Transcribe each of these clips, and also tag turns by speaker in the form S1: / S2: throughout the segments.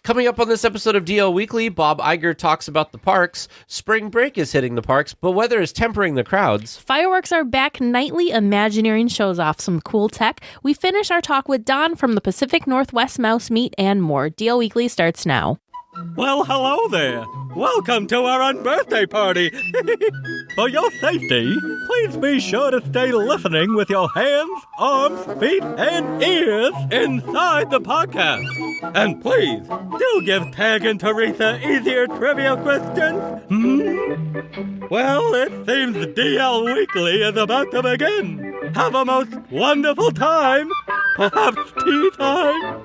S1: Coming up on this episode of DL Weekly, Bob Iger talks about the parks. Spring break is hitting the parks, but weather is tempering the crowds.
S2: Fireworks are back nightly. Imagineering shows off some cool tech. We finish our talk with Don from the Pacific Northwest Mouse Meet and more. DL Weekly starts now.
S3: Well, hello there. Welcome to our unbirthday party. For your safety, please be sure to stay listening with your hands, arms, feet, and ears inside the podcast. And please, do give Tag and Teresa easier trivia questions. Well, it seems DL Weekly is about to begin. Have a most wonderful time. Perhaps tea time.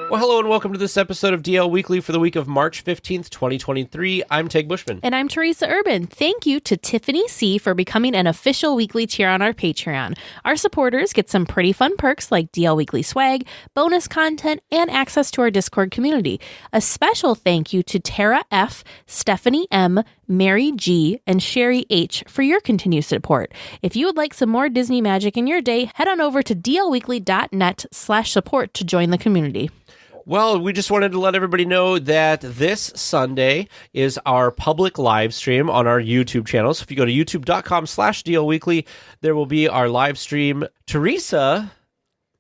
S1: Well, hello and welcome to this episode of DL Weekly for the week of March 15th, 2023. I'm Tag Bushman.
S2: And I'm Teresa Urban. Thank you to Tiffany C. for becoming an official weekly tier on our Patreon. Our supporters get some pretty fun perks like DL Weekly swag, bonus content, and access to our Discord community. A special thank you to Tara F., Stephanie M., Mary G., and Sherry H. for your continued support. If you would like some more Disney magic in your day, head on over to dlweekly.net/support to join the community.
S1: Well, we just wanted to let everybody know that this Sunday is our public live stream on our YouTube channel. So if you go to youtube.com/DLWeekly, there will be our live stream. Teresa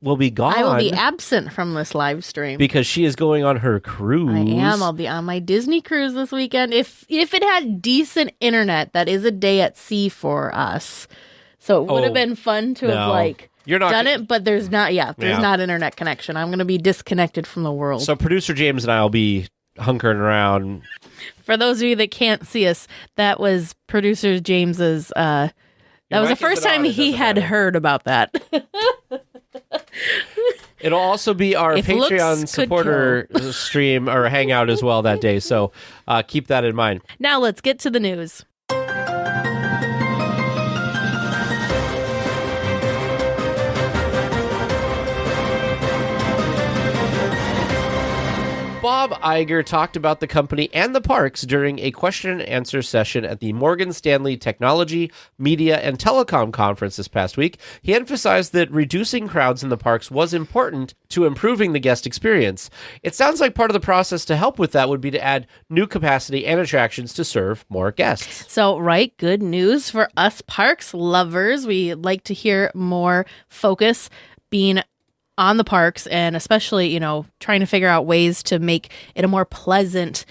S1: will be gone.
S2: I will be absent from this live stream.
S1: Because she is going on her cruise.
S2: I am. I'll be on my Disney cruise this weekend. If it had decent internet, that is a day at sea for us. So it would have been fun to have
S1: You're not
S2: done it, but there's not not internet connection. I'm going to be disconnected from the world.
S1: So producer James and I will be hunkering around.
S2: For those of you that can't see us, that was producer James's. That was the first time he had heard about that.
S1: It'll also be our Patreon supporter stream or hangout as well that day. So keep that in mind.
S2: Now let's get to the news.
S1: Bob Iger talked about the company and the parks during a question and answer session at the Morgan Stanley Technology, Media, and Telecom Conference this past week. He emphasized that reducing crowds in the parks was important to improving the guest experience. It sounds like part of the process to help with that would be to add new capacity and attractions to serve more guests.
S2: So, good news for us parks lovers. We like to hear more focus being on the parks, and especially, trying to figure out ways to make it a more pleasant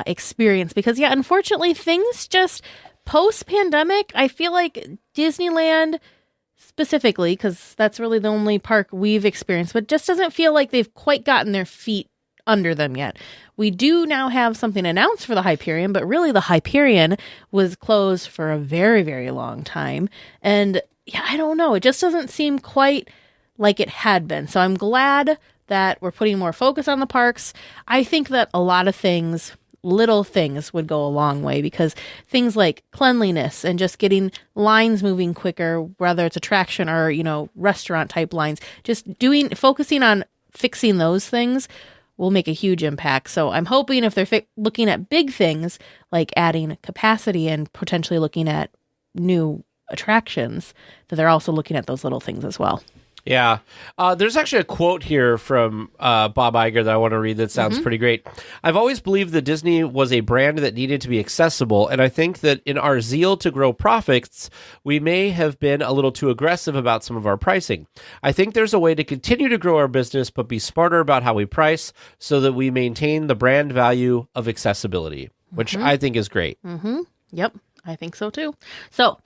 S2: experience. Because, unfortunately, things just post-pandemic, I feel like Disneyland specifically, because that's really the only park we've experienced, but just doesn't feel like they've quite gotten their feet under them yet. We do now have something announced for the Hyperion, but really the Hyperion was closed for a very, very long time. And, I don't know. It just doesn't seem quite like it had been. So I'm glad that we're putting more focus on the parks. I think that a lot of things, little things, would go a long way, because things like cleanliness and just getting lines moving quicker, whether it's attraction or, restaurant type lines, just focusing on fixing those things will make a huge impact. So I'm hoping if they're looking at big things like adding capacity and potentially looking at new attractions, that they're also looking at those little things as well.
S1: Yeah. There's actually a quote here from Bob Iger that I want to read that sounds pretty great. I've always believed that Disney was a brand that needed to be accessible, and I think that in our zeal to grow profits, we may have been a little too aggressive about some of our pricing. I think there's a way to continue to grow our business, but be smarter about how we price so that we maintain the brand value of accessibility, which I think is great.
S2: Yep, I think so too. So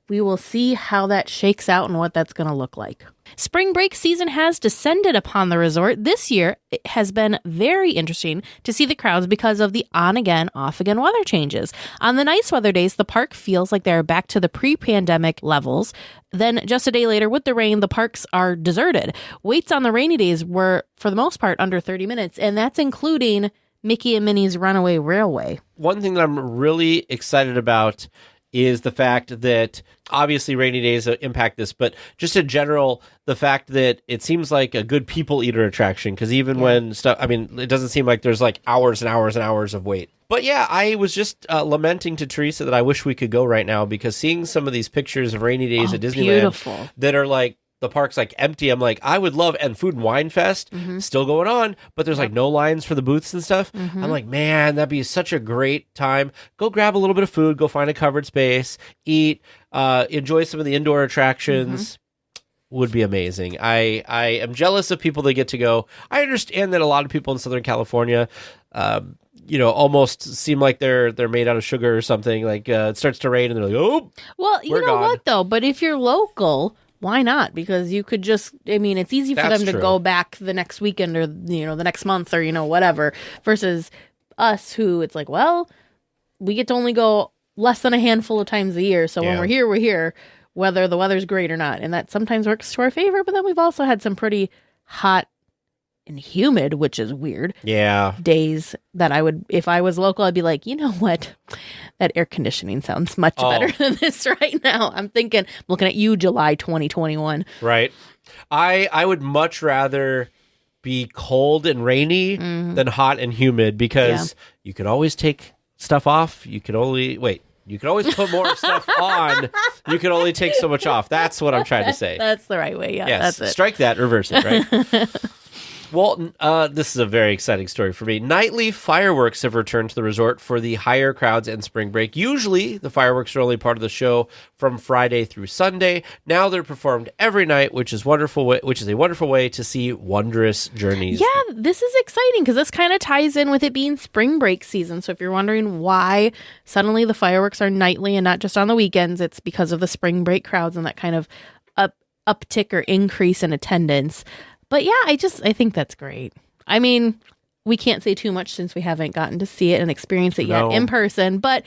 S2: we will see how that shakes out and what that's going to look like. Spring break season has descended upon the resort. This year, it has been very interesting to see the crowds because of the on-again, off-again weather changes. On the nice weather days, the park feels like they're back to the pre-pandemic levels. Then just a day later, with the rain, the parks are deserted. Waits on the rainy days were, for the most part, under 30 minutes, and that's including Mickey and Minnie's Runaway Railway.
S1: One thing that I'm really excited about is the fact that obviously rainy days impact this, but just in general, the fact that it seems like a good people eater attraction, because even when stuff, it doesn't seem like there's like hours and hours and hours of wait. But yeah, I was just lamenting to Teresa that I wish we could go right now, because seeing some of these pictures of rainy days at Disneyland that are like the park's like empty, I'm like, I would love, and Food and Wine Fest still going on, but there's like no lines for the booths and stuff. I'm like, man, that'd be such a great time. Go grab a little bit of food, go find a covered space, eat, enjoy some of the indoor attractions. Would be amazing. I am jealous of people that get to go. I understand that a lot of people in Southern California, almost seem like they're made out of sugar or something. Like it starts to rain and they're like, oh,
S2: well, you know
S1: gone.
S2: what though? But if you're local, why not? Because you could just, it's easy for them to go back the next weekend or, the next month or, whatever, versus us who it's like, well, we get to only go less than a handful of times a year. So when we're here, whether the weather's great or not. And that sometimes works to our favor. But then we've also had some pretty hot and humid, which is weird.
S1: Yeah.
S2: Days that I would, if I was local, I'd be like, you know what? That air conditioning sounds much better than this right now. I'm looking at you, July 2021.
S1: Right. I would much rather be cold and rainy than hot and humid because you could always take stuff off. You could always put more stuff on. You can only take so much off. That's what I'm trying to say.
S2: That's the right way. Yeah,
S1: yes.
S2: that's it.
S1: Strike that, reverse it, right? Well, this is a very exciting story for me. Nightly fireworks have returned to the resort for the higher crowds and spring break. Usually, the fireworks are only part of the show from Friday through Sunday. Now they're performed every night, which is wonderful. Which is a wonderful way to see wondrous journeys.
S2: Yeah, this is exciting because this kind of ties in with it being spring break season. So if you're wondering why suddenly the fireworks are nightly and not just on the weekends, it's because of the spring break crowds and that kind of uptick or increase in attendance. But yeah, I think that's great. We can't say too much since we haven't gotten to see it and experience it yet in person. But,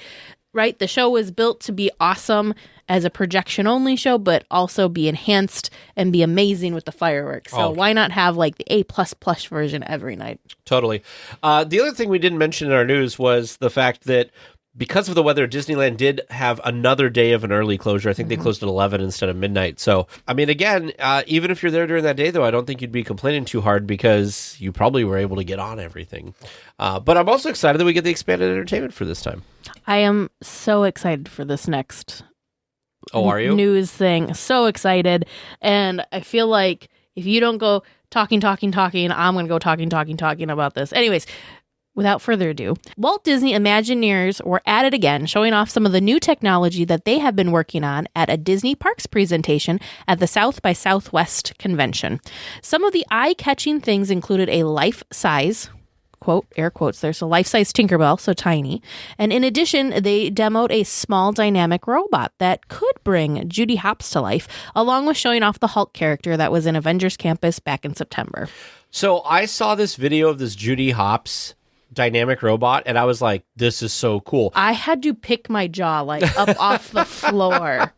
S2: right, the show was built to be awesome as a projection-only show, but also be enhanced and be amazing with the fireworks. So why not have, like, the A++ version every night?
S1: Totally. The other thing we didn't mention in our news was the fact that because of the weather, Disneyland did have another day of an early closure. I think they closed at 11 instead of midnight. So, again, even if you're there during that day, though, I don't think you'd be complaining too hard because you probably were able to get on everything. But I'm also excited that we get the expanded entertainment for this time. I
S2: am so excited for this next
S1: are you?
S2: News thing. So excited. And I feel like if you don't go talking, I'm going to go talking about this. Anyways, without further ado, Walt Disney Imagineers were at it again, showing off some of the new technology that they have been working on at a Disney Parks presentation at the South by Southwest convention. Some of the eye-catching things included a life-size, quote, air quotes there, so life-size Tinkerbell, so tiny. And in addition, they demoed a small dynamic robot that could bring Judy Hopps to life, along with showing off the Hulk character that was in Avengers Campus back in September.
S1: So I saw this video of this Judy Hopps dynamic robot and I was like, this is so cool.
S2: I had to pick my jaw up off the floor.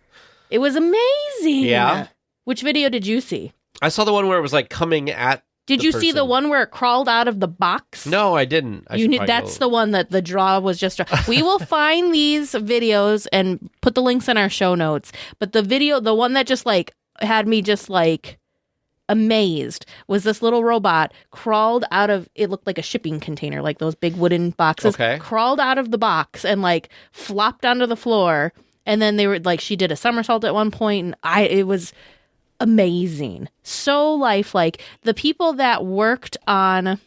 S2: It was amazing.
S1: Yeah.
S2: Which video did you see?
S1: I saw the one where it was like coming at
S2: Did you see the one where it crawled out of the box?
S1: No, I didn't.
S2: That's the one that the draw was just. We will find these videos and put the links in our show notes. But the one that just had me just amazed was this little robot crawled out of, it looked like a shipping container, like those big wooden boxes, crawled out of the box and flopped onto the floor. And then they were she did a somersault at one point and it was amazing. So lifelike. The people that worked on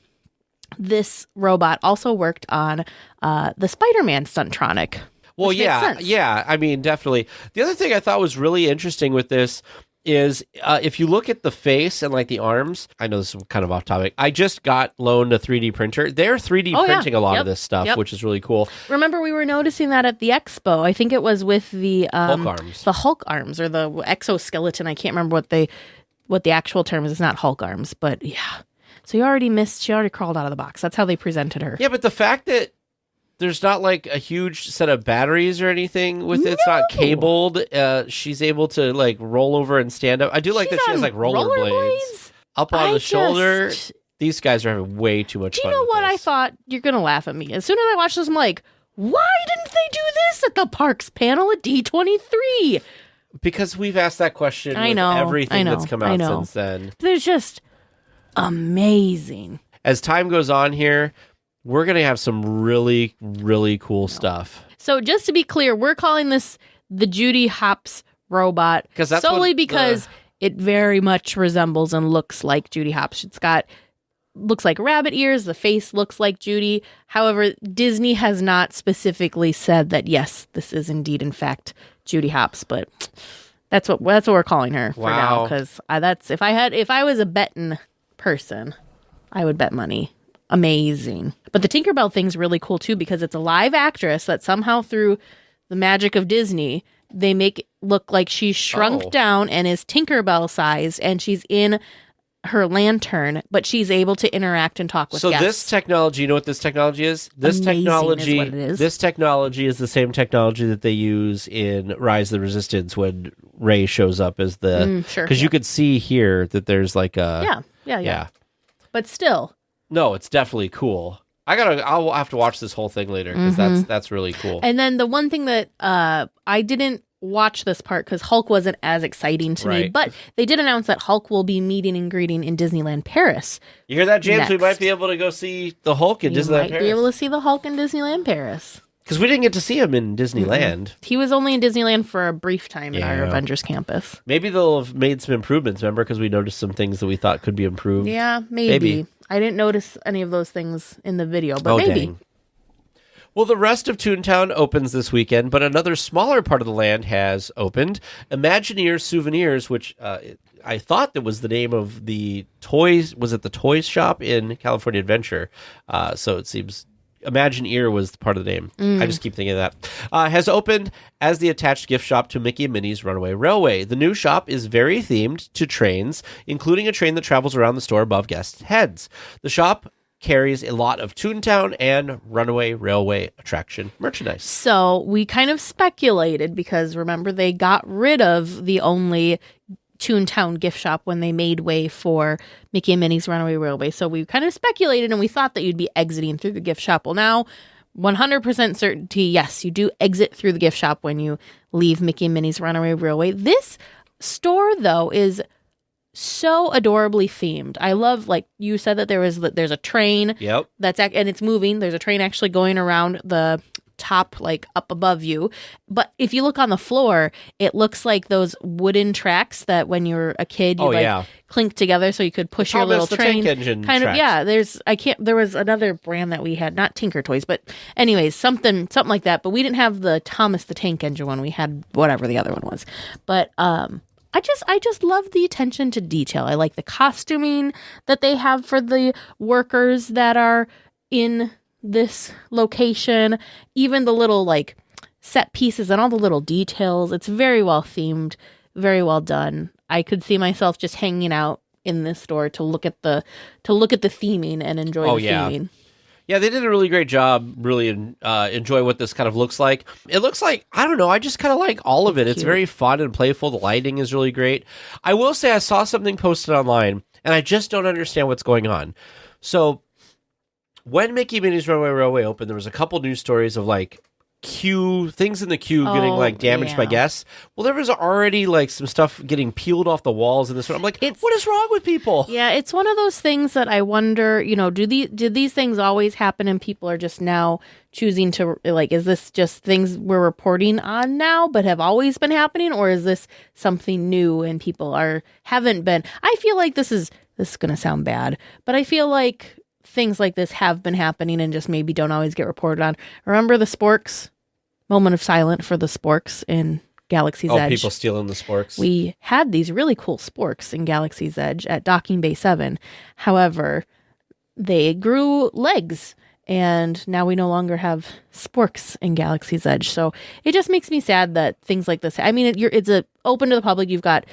S2: this robot also worked on the Spider-Man Stuntronic.
S1: Well, yeah. Definitely. The other thing I thought was really interesting with this is if you look at the face and the arms, I know this is kind of off topic. I just got loaned a 3D printer. They're 3D printing a lot of this stuff, which is really cool.
S2: Remember, we were noticing that at the expo. I think it was with the
S1: Hulk arms.
S2: The Hulk arms or the exoskeleton. I can't remember what the actual term is. It's not Hulk arms, but yeah. So she already crawled out of the box. That's how they presented her.
S1: Yeah, but the fact that there's not a huge set of batteries or anything with it. It's not cabled. She's able to roll over and stand up. I do like that she has rollerblades up on the shoulder. These guys are having way too much fun.
S2: Do you know what
S1: this.
S2: I thought? You're going to laugh at me. As soon as I watched this, I'm like, why didn't they do this at the parks panel at D23?
S1: Because we've asked that question with everything that's come out since then.
S2: They're just amazing.
S1: As time goes on here, we're going to have some really, really cool stuff.
S2: So just to be clear, we're calling this the Judy Hopps robot solely because it very much resembles and looks like Judy Hopps. Looks like rabbit ears. The face looks like Judy. However, Disney has not specifically said that, yes, this is indeed, in fact, Judy Hopps, but that's what we're calling her for now. Because if I was a betting person, I would bet money. Amazing. But the Tinkerbell thing's really cool too, because it's a live actress that somehow through the magic of Disney, they make it look like she's shrunk down and is Tinkerbell sized, and she's in her lantern, but she's able to interact and talk with guests.
S1: So this technology, you know what this technology is? This technology
S2: is what it is.
S1: This technology is the same technology that they use in Rise of the Resistance when Rey shows up as the... Because you could see here that there's like a...
S2: Yeah. But still.
S1: No, it's definitely cool. I'll have to watch this whole thing later, because that's really cool.
S2: And then the one thing that I didn't watch this part because Hulk wasn't as exciting to me, but they did announce that Hulk will be meeting and greeting in Disneyland Paris.
S1: You hear that, James? Next. We might be able to go see the Hulk in Disneyland Paris.
S2: Might be able to see the Hulk in Disneyland Paris.
S1: Because we didn't get to see him in Disneyland.
S2: He was only in Disneyland for a brief time in our Avengers campus.
S1: Maybe they'll have made some improvements, remember? Because we noticed some things that we thought could be improved.
S2: Yeah, maybe. I didn't notice any of those things in the video, but maybe.
S1: Dang. Well, the rest of Toontown opens this weekend, but another smaller part of the land has opened. Imagineer Souvenirs, which I thought that was the name of the toys. Was it the toys shop in California Adventure? So it seems Imagineer was part of the name. I just keep thinking of that. Has opened as the attached gift shop to Mickey and Minnie's Runaway Railway. The new shop is very themed to trains, including a train that travels around the store above guests' heads. The shop carries a lot of Toontown and Runaway Railway attraction merchandise.
S2: So we kind of speculated, because remember they got rid of the only Toontown gift shop when they made way for Mickey and Minnie's Runaway Railway. So we kind of speculated and we thought that you'd be exiting through the gift shop. Well, now 100% certainty, yes, you do exit through the gift shop when you leave Mickey and Minnie's Runaway Railway. This store, though, is so adorably themed. I love, like you said, that there's a train and it's moving. There's a train actually going around the top, like up above you. But if you look on the floor, it looks like those wooden tracks that when you were a kid you clink together so you could push your little train.
S1: Tank engine
S2: kind of
S1: tracks.
S2: There was another brand that we had, not Tinker Toys, but anyways, something like that. But we didn't have the Thomas the Tank Engine one. We had whatever the other one was. But I just love the attention to detail. I like the costuming that they have for the workers that are in this location. Even the little like set pieces and all the little details. It's very well themed, very well done. I could see myself just hanging out in this store to look at the theming and enjoy the theming.
S1: Yeah, they did a really great job. Really enjoy what this kind of looks like. It looks like, I don't know, I just kind of like all of it. It's very fun and playful. The lighting is really great. I will say I saw something posted online, and I just don't understand what's going on. So, when Mickey and Minnie's Runaway Railway opened, there was a couple news stories of like things in the queue getting like damaged by guests. Well, there was already like some stuff getting peeled off the walls in this one. I'm like, what is wrong with people?
S2: Yeah, it's one of those things that I wonder, did these things always happen and people are just now choosing to, like, is this just things we're reporting on now but have always been happening, or is this something new and people haven't been? I feel like this is going to sound bad, but I feel like things like this have been happening and just maybe don't always get reported on. Remember the sporks? Moment of silence for the sporks in Galaxy's Edge.
S1: People stealing the sporks.
S2: We had these really cool sporks in Galaxy's Edge at Docking Bay 7. However, they grew legs, and now we no longer have sporks in Galaxy's Edge. So it just makes me sad that things like this. I mean, it's open to the public. You've got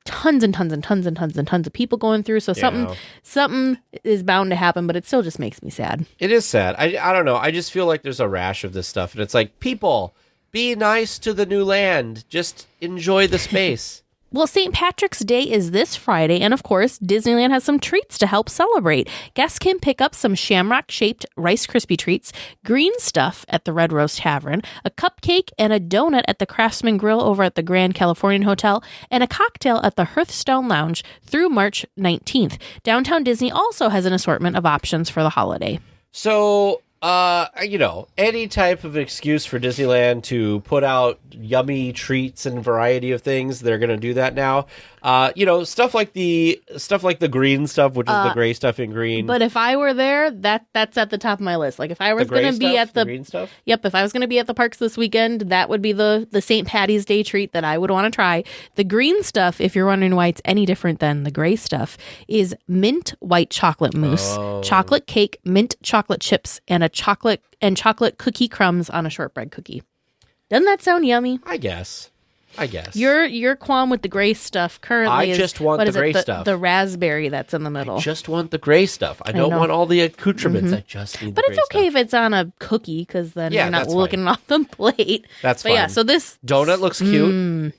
S2: tons and tons and tons and tons and tons of people going through. So something is bound to happen, but it still just makes me sad.
S1: It is sad. I don't know. I just feel like there's a rash of this stuff. And it's like, people, be nice to the new land. Just enjoy the space.
S2: Well, St. Patrick's Day is this Friday, and of course, Disneyland has some treats to help celebrate. Guests can pick up some shamrock-shaped Rice Krispie treats, green stuff at the Red Rose Tavern, a cupcake and a donut at the Craftsman Grill over at the Grand Californian Hotel, and a cocktail at the Hearthstone Lounge through March 19th. Downtown Disney also has an assortment of options for the holiday.
S1: So, any type of excuse for Disneyland to put out yummy treats and variety of things, they're going to do that now. Stuff like the green stuff, which is the gray stuff in green.
S2: But if I were there, that's at the top of my list. Like if I was going to be at the
S1: green stuff.
S2: Yep, if I was going to be at the parks this weekend, that would be the St. Patty's Day treat that I would want to try. The green stuff, if you're wondering why it's any different than the gray stuff, is mint white chocolate mousse, chocolate cake, mint chocolate chips, and chocolate cookie crumbs on a shortbread cookie. Doesn't that sound yummy?
S1: I guess.
S2: Your qualm with the gray stuff currently
S1: I just want the gray stuff.
S2: The raspberry that's in the middle.
S1: I just want the gray stuff. I don't want all the accoutrements. I just need the gray stuff.
S2: But it's okay if it's on a cookie, because then you're not looking off the plate.
S1: That's fine.
S2: Yeah, so this
S1: donut looks cute.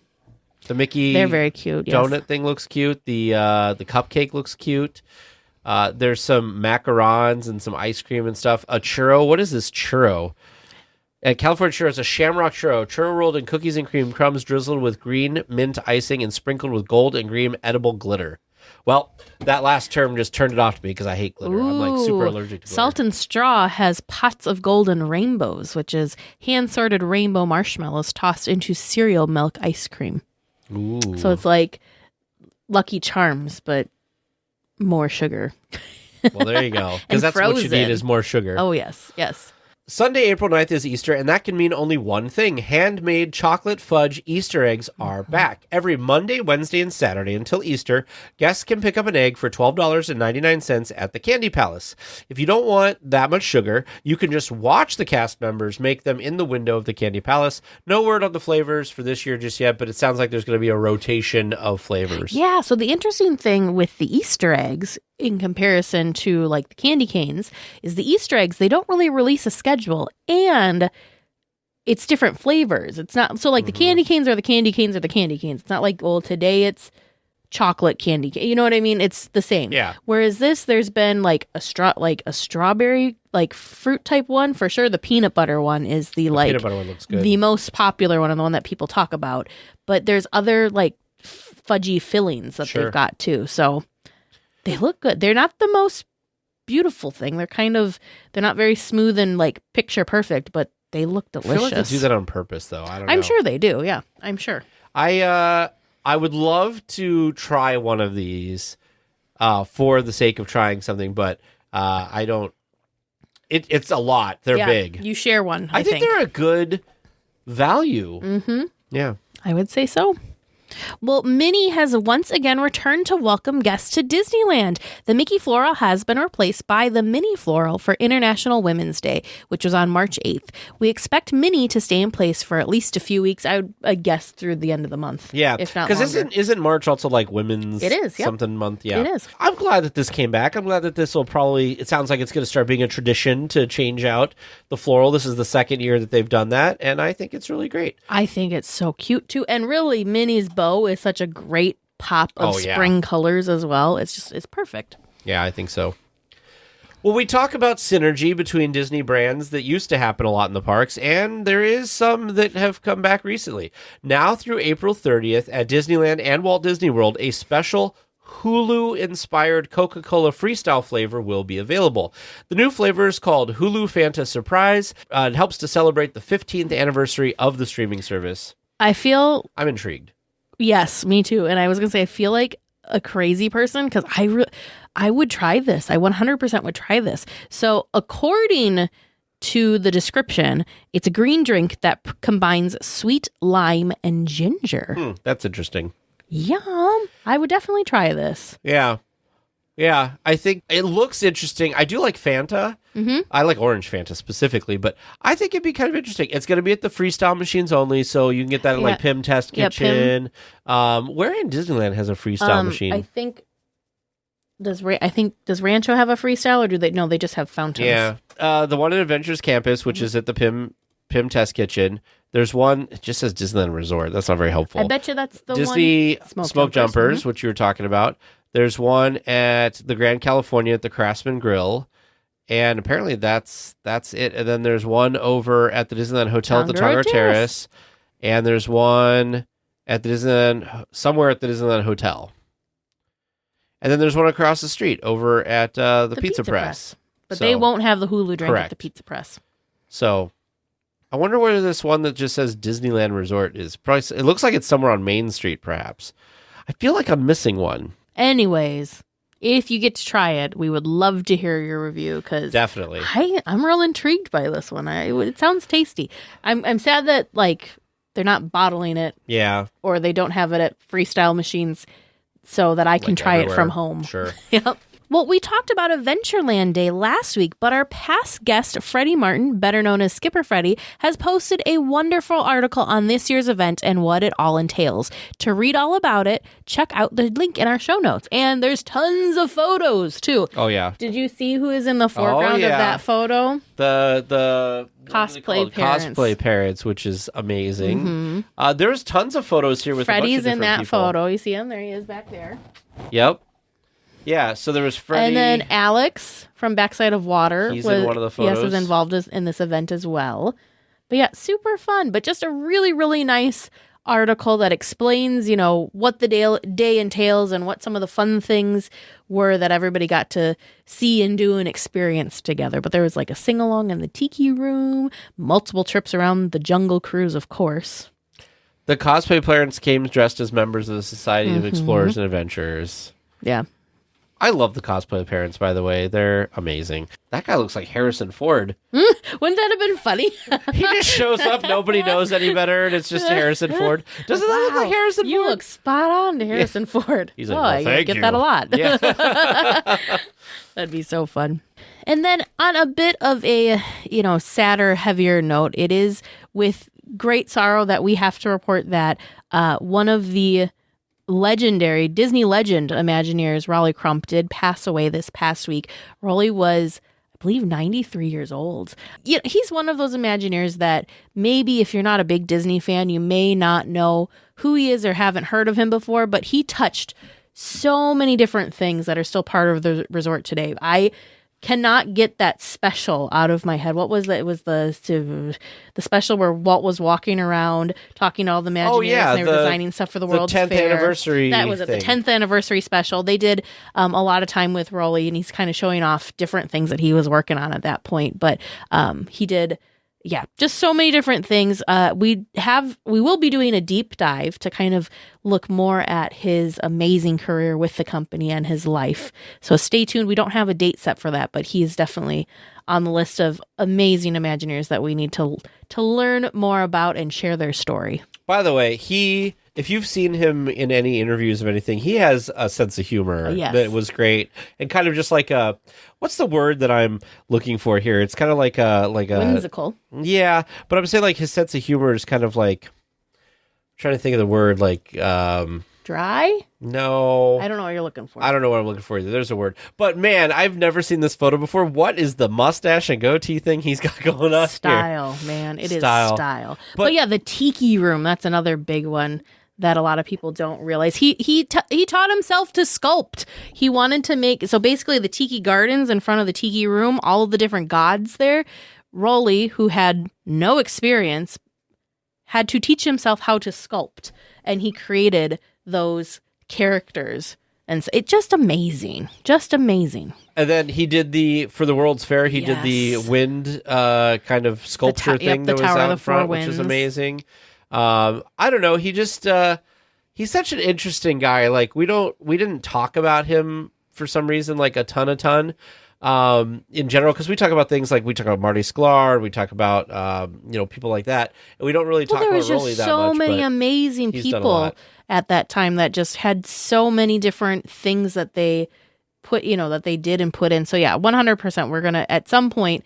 S1: The Mickey
S2: they're very cute. Yes.
S1: Donut thing looks cute. The cupcake looks cute. There's some macarons and some ice cream and stuff. A churro. What is this churro? California churro is a shamrock churro rolled in cookies and cream crumbs, drizzled with green mint icing and sprinkled with gold and green edible glitter. Well, that last term just turned it off to me because I hate glitter. I'm like super allergic to glitter.
S2: Salt and Straw has pots of golden rainbows, which is hand-sorted rainbow marshmallows tossed into cereal milk ice cream.
S1: Ooh.
S2: So it's like Lucky Charms, but more sugar.
S1: Well, there you go. Because that's
S2: frozen.
S1: what you need is more sugar.
S2: Oh, yes.
S1: Sunday, April 9th is Easter, and that can mean only one thing. Handmade chocolate fudge Easter eggs are back. Every Monday, Wednesday, and Saturday until Easter, guests can pick up an egg for $12.99 at the Candy Palace. If you don't want that much sugar, you can just watch the cast members make them in the window of the Candy Palace. No word on the flavors for this year just yet, but it sounds like there's going to be a rotation of flavors.
S2: Yeah, so the interesting thing with the Easter eggs in comparison to like the candy canes is the Easter eggs, they don't really release a schedule, and it's different flavors. It's not so like the candy canes are the candy canes are the candy canes. It's not like, well, today it's chocolate candy cane. You know what I mean? It's the same.
S1: Yeah.
S2: Whereas there's been like a strawberry like fruit type one for sure. The peanut butter one is the
S1: peanut butter one looks good.
S2: The most popular one and the one that people talk about. But there's other like fudgy fillings that they've got too. So they look good. They're not the most beautiful thing. They're not very smooth and like picture perfect, but they look delicious.
S1: I feel like they do that on purpose, though. I don't know.
S2: I'm sure they do. Yeah, I'm sure.
S1: I would love to try one of these for the sake of trying something, but I don't. It's a lot. They're big.
S2: You share one.
S1: I think they're a good value.
S2: Mm-hmm.
S1: Yeah,
S2: I would say so. Well, Minnie has once again returned to welcome guests to Disneyland. The Mickey Floral has been replaced by the Minnie Floral for International Women's Day, which was on March 8th. We expect Minnie to stay in place for at least a few weeks, I would guess through the end of the month.
S1: Yeah,
S2: if not longer.
S1: Because isn't March also like women's something month? Yeah,
S2: it is.
S1: I'm glad that this came back. I'm glad that this will probably, it sounds like it's going to start being a tradition to change out the floral. This is the second year that they've done that, and I think it's really great.
S2: I think it's so cute too. And really, Minnie's bow is such a great pop of spring colors as well. It's perfect.
S1: Yeah, I think so. Well, we talk about synergy between Disney brands that used to happen a lot in the parks, and there is some that have come back recently. Now through April 30th at Disneyland and Walt Disney World, a special Hulu-inspired Coca-Cola Freestyle flavor will be available. The new flavor is called Hulu Fanta Surprise. It helps to celebrate the 15th anniversary of the streaming service.
S2: I'm
S1: intrigued.
S2: Yes, me too. And I was going to say, I feel like a crazy person because I would try this. I 100% would try this. So according to the description, it's a green drink that combines sweet lime and ginger.
S1: That's interesting.
S2: Yum. I would definitely try this.
S1: Yeah. Yeah, I think it looks interesting. I do like Fanta.
S2: Mm-hmm.
S1: I like orange Fanta specifically, but I think it'd be kind of interesting. It's going to be at the freestyle machines only, so you can get that at like Pim Test Kitchen. Where in Disneyland has a freestyle machine?
S2: I think does Rancho have a freestyle, or do they? No, they just have fountains.
S1: Yeah, the one at Adventures Campus, which is at the Pim Test Kitchen. There's one. It just says Disneyland Resort. That's not very helpful.
S2: I bet you that's the
S1: Disney
S2: one.
S1: Smoke Jumpers, which you were talking about. There's one at the Grand California at the Craftsman Grill, and apparently that's it. And then there's one over at the Disneyland Hotel at the Tonga Terrace, and there's one at the Disneyland somewhere at the Disneyland Hotel. And then there's one across the street over at the Pizza Press.
S2: But they won't have the Hulu drink at the Pizza Press.
S1: So I wonder where this one that just says Disneyland Resort is. Probably, it looks like it's somewhere on Main Street, perhaps. I feel like I'm missing one.
S2: Anyways, if you get to try it, we would love to hear your review because
S1: Definitely.
S2: I'm real intrigued by this one. It sounds tasty. I'm sad that like they're not bottling it.
S1: Yeah.
S2: Or they don't have it at freestyle machines so that I can try
S1: everywhere.
S2: it from home.
S1: Sure.
S2: Yep. Well, we talked about Adventureland Day last week, but our past guest, Freddie Martin, better known as Skipper Freddie, has posted a wonderful article on this year's event and what it all entails. To read all about it, check out the link in our show notes. And there's tons of photos, too.
S1: Oh, yeah.
S2: Did you see who is in the foreground of that photo?
S1: The
S2: cosplay
S1: parents, which is amazing. There's tons of photos here with
S2: Freddie's
S1: a bunch of
S2: in that
S1: people.
S2: photo. You see him? There he is back there.
S1: Yep. Yeah, so there was Freddie.
S2: And then Alex from Backside of Water.
S1: He's in one of the photos.
S2: Yes, was involved in this event as well. But yeah, super fun. But just a really, really nice article that explains, what the day entails and what some of the fun things were that everybody got to see and do and experience together. But there was like a sing-along in the tiki room, multiple trips around the Jungle Cruise, of course.
S1: The cosplay parents came dressed as members of the Society of Explorers and Adventurers.
S2: Yeah.
S1: I love the cosplay parents, by the way. They're amazing. That guy looks like Harrison Ford.
S2: Wouldn't that have been funny?
S1: He just shows up, nobody knows any better, and it's just Harrison Ford. Doesn't that look like Harrison Ford?
S2: You look spot on to Harrison Ford.
S1: He's like, well, thank
S2: get
S1: you.
S2: that a lot.
S1: Yeah.
S2: That'd be so fun. And then on a bit of a, sadder, heavier note, it is with great sorrow that we have to report that one of the legendary Disney legend Imagineers, Rolly Crump, did pass away this past week. Rolly was, I believe, 93 years old. He's one of those Imagineers that maybe if you're not a big Disney fan, you may not know who he is or haven't heard of him before, but he touched so many different things that are still part of the resort today. I cannot get that special out of my head. What was that? It was the special where Walt was walking around talking to all the Imagineers and they were designing stuff for the World's Fair.
S1: The 10th anniversary
S2: That was it, the 10th anniversary special. They did a lot of time with Rolly, and he's kind of showing off different things that he was working on at that point. But he did, just so many different things. We will be doing a deep dive to kind of look more at his amazing career with the company and his life. So stay tuned. We don't have a date set for that, but he is definitely on the list of amazing Imagineers that we need to learn more about and share their story.
S1: By the way, if you've seen him in any interviews of anything, he has a sense of humor that was great, and kind of just like what's the word that I'm looking for here? It's kind of like a
S2: whimsical.
S1: Yeah, but I'm saying like his sense of humor is kind of like, I'm trying to think of the word, like
S2: dry.
S1: No,
S2: I don't know what you're looking for.
S1: I don't know what I'm looking for either. There's a word, but man, I've never seen this photo before. What is the mustache and goatee thing he's got going on?
S2: Style,
S1: here?
S2: Man, it is style. But yeah, the tiki room, that's another big one that a lot of people don't realize. He taught himself to sculpt. He wanted to make, so basically the tiki gardens in front of the tiki room, all of the different gods there, Rolly, who had no experience, had to teach himself how to sculpt, and he created those characters. And so it's just amazing. And
S1: then he did for the World's Fair, he did the wind kind of sculpture thing that was out front, which is amazing. I don't know. He just he's such an interesting guy. Like we didn't talk about him for some reason like a ton in general, because we talk about things like we talk about Marty Sklar, we talk about people like that, and we don't really talk about Rolly that much. There was just
S2: so many amazing people at that time that just had so many different things that they put, that they did and put in. So yeah, 100%. We're gonna at some point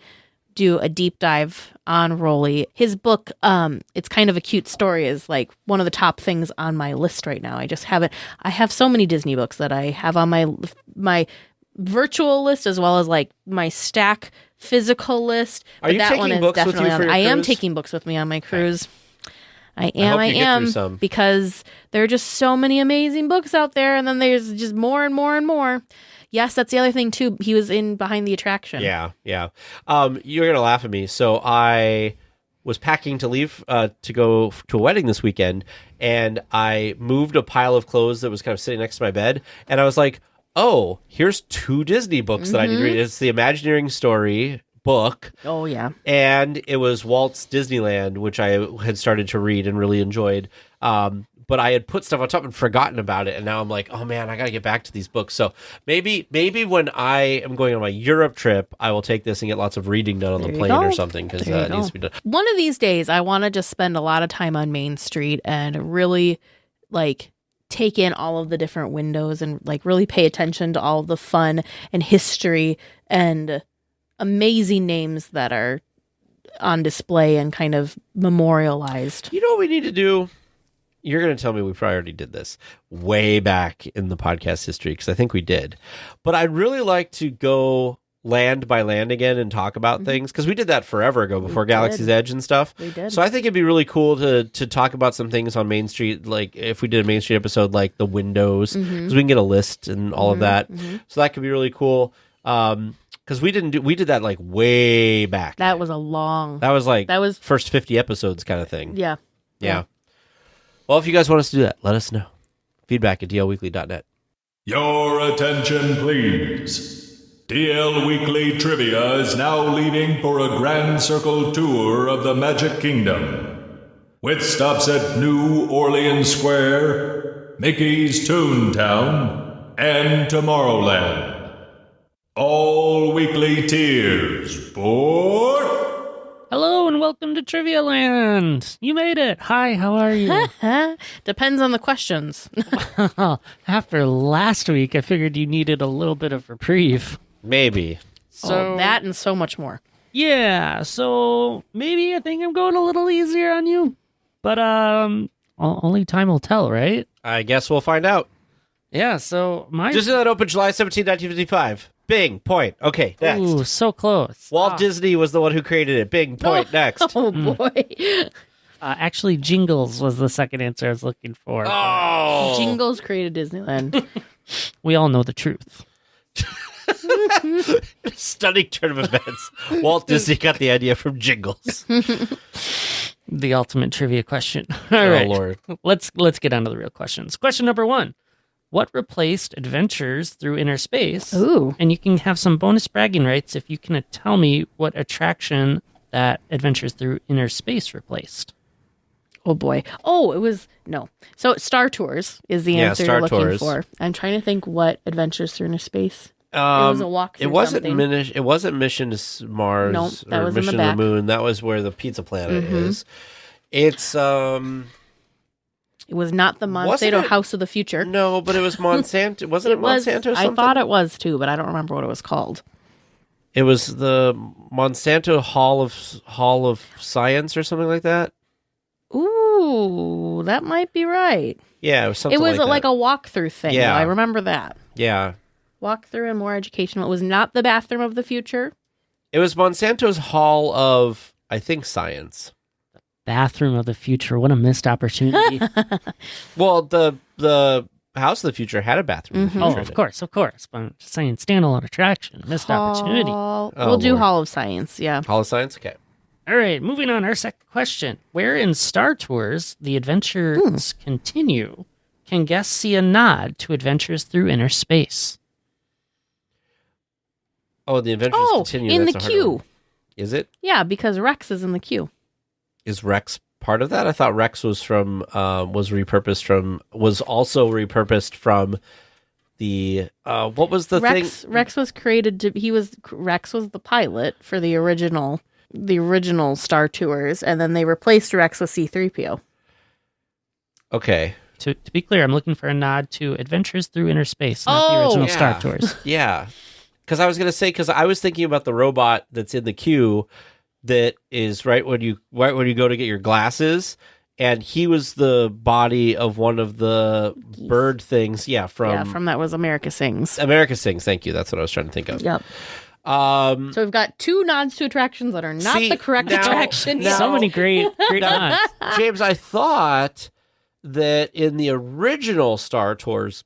S2: do a deep dive on Rolly. His book, It's Kind of a Cute Story, is like one of the top things on my list right now. I have so many Disney books that I have on my virtual list as well as like my stack physical list.
S1: Are you taking books with you for your cruise?
S2: I am taking books with me on my cruise. I am because there are just so many amazing books out there, and then there's just more and more and more. Yes, that's the other thing too. He was in Behind the Attraction.
S1: Yeah. You're gonna laugh at me. So I was packing to leave to go to a wedding this weekend, and I moved a pile of clothes that was kind of sitting next to my bed, and I was like, "Oh, here's 2 Disney books that I need to read." It's the Imagineering Story book.
S2: Oh yeah. And
S1: it was Walt's Disneyland, which I had started to read and really enjoyed. but I had put stuff on top and forgotten about it, and now I'm like, oh man, I got to get back to these books. So maybe when I am going on my Europe trip, I will take this and get lots of reading done on the plane or something, because it needs to be done.
S2: One of these days, I want to just spend a lot of time on Main Street and really like take in all of the different windows and like really pay attention to all of the fun and history and amazing names that are on display and kind of memorialized.
S1: You know what we need to do? You're going to tell me we probably already did this way back in the podcast history, because I think we did. But I'd really like to go land by land again and talk about things, because we did that forever ago before Galaxy's Edge and stuff.
S2: We did.
S1: So I think it'd be really cool to talk about some things on Main Street, like if we did a Main Street episode, like the windows, because we can get a list and all of that. So that could be really cool. Because we did that like way back.
S2: That was a long.
S1: That was first 50 episodes kind of thing.
S2: Yeah.
S1: Well, if you guys want us to do that, let us know. Feedback at DLWeekly.net.
S4: Your attention, please. DL Weekly Trivia is now leaving for a grand circle tour of the Magic Kingdom, with stops at New Orleans Square, Mickey's Toontown, and Tomorrowland. All weekly tiers for...
S5: Hello and welcome to Trivia Land. You made it. Hi, how are you?
S2: Depends on the questions.
S5: After last week, I figured you needed a little bit of reprieve.
S1: Maybe.
S2: So that and so much more.
S5: Yeah, so maybe I think I'm going a little easier on you. But only time will tell, right?
S1: I guess we'll find out.
S5: Yeah, so my...
S1: Disneyland opened July 17, 1955. Bing, point. Okay, next.
S5: Ooh, so close.
S1: Walt Disney was the one who created it. Bing, point, next.
S2: Oh, boy.
S5: Actually, Jingles was the second answer I was looking for.
S1: Oh!
S2: Jingles created Disneyland.
S5: We all know the truth.
S1: Stunning turn of events. Walt Disney got the idea from Jingles.
S5: The ultimate trivia question. All right.
S1: Lord.
S5: Let's get on to the real questions. Question number 1. What replaced Adventures Through Inner Space?
S2: Ooh.
S5: And you can have some bonus bragging rights if you can tell me what attraction that Adventures Through Inner Space replaced.
S2: Oh, boy. Oh, it was... No. So Star Tours is the answer
S1: Star
S2: you're looking
S1: Tours.
S2: for. I'm trying to think what Adventures Through Inner Space... it was a walk through something.
S1: It wasn't Mission to Mars
S2: Nope, that
S1: or
S2: was in the
S1: Mission to
S2: back.
S1: the Moon. That was where the Pizza Planet is. It's
S2: It was not the
S1: Wasn't
S2: Monsanto
S1: it-
S2: House of the Future.
S1: no, but it was Monsanto. Wasn't it Monsanto or something?
S2: I thought it was too, but I don't remember what it was called.
S1: It was the Monsanto Hall of Science or something like that.
S2: Ooh, that might be right.
S1: Yeah, it was something
S2: It was
S1: like
S2: a walkthrough thing.
S1: Yeah.
S2: I remember that.
S1: Yeah.
S2: Walkthrough and more educational. It was not the Bathroom of the Future.
S1: It was Monsanto's Hall of, I think, Science.
S5: Bathroom of the Future. What a missed opportunity.
S1: Well, the House of the Future had a bathroom. Of the
S5: Oh,
S1: future in
S5: of
S1: it.
S5: course. But I'm just saying, standalone attraction. Missed opportunity.
S2: We'll do
S1: Lord.
S2: Hall of Science, yeah.
S1: Hall of Science. Okay.
S5: All right, moving on. Our second question. Where in Star Tours the adventures continue, can guests see a nod to Adventures Through Inner Space?
S1: Oh, the Adventures
S2: Oh,
S1: continue.
S2: in
S1: That's
S2: the
S1: a harder
S2: queue.
S1: one. Is it?
S2: Yeah, because Rex is in the queue.
S1: Is Rex part of that? I thought Rex was also repurposed from the what was the thing?
S2: Rex was created to Rex was the pilot for the original Star Tours, and then they replaced Rex with C-3PO.
S1: Okay.
S5: To be clear, I'm looking for a nod to Adventures Through Inner Space, not the original
S1: yeah.
S5: Star Tours.
S1: Yeah. Because I was going to say, because I was thinking about the robot that's in the queue that is right when you go to get your glasses, and he was the body of one of the bird things. Yeah, from
S2: that was America Sings.
S1: America Sings. Thank you. That's what I was trying to think of.
S2: Yep.
S1: So
S2: So we've got two nods to attractions that are not
S1: See,
S2: the correct
S1: now-
S2: attraction.
S1: now-
S5: So many great nods.
S1: James, I thought that in the original Star Tours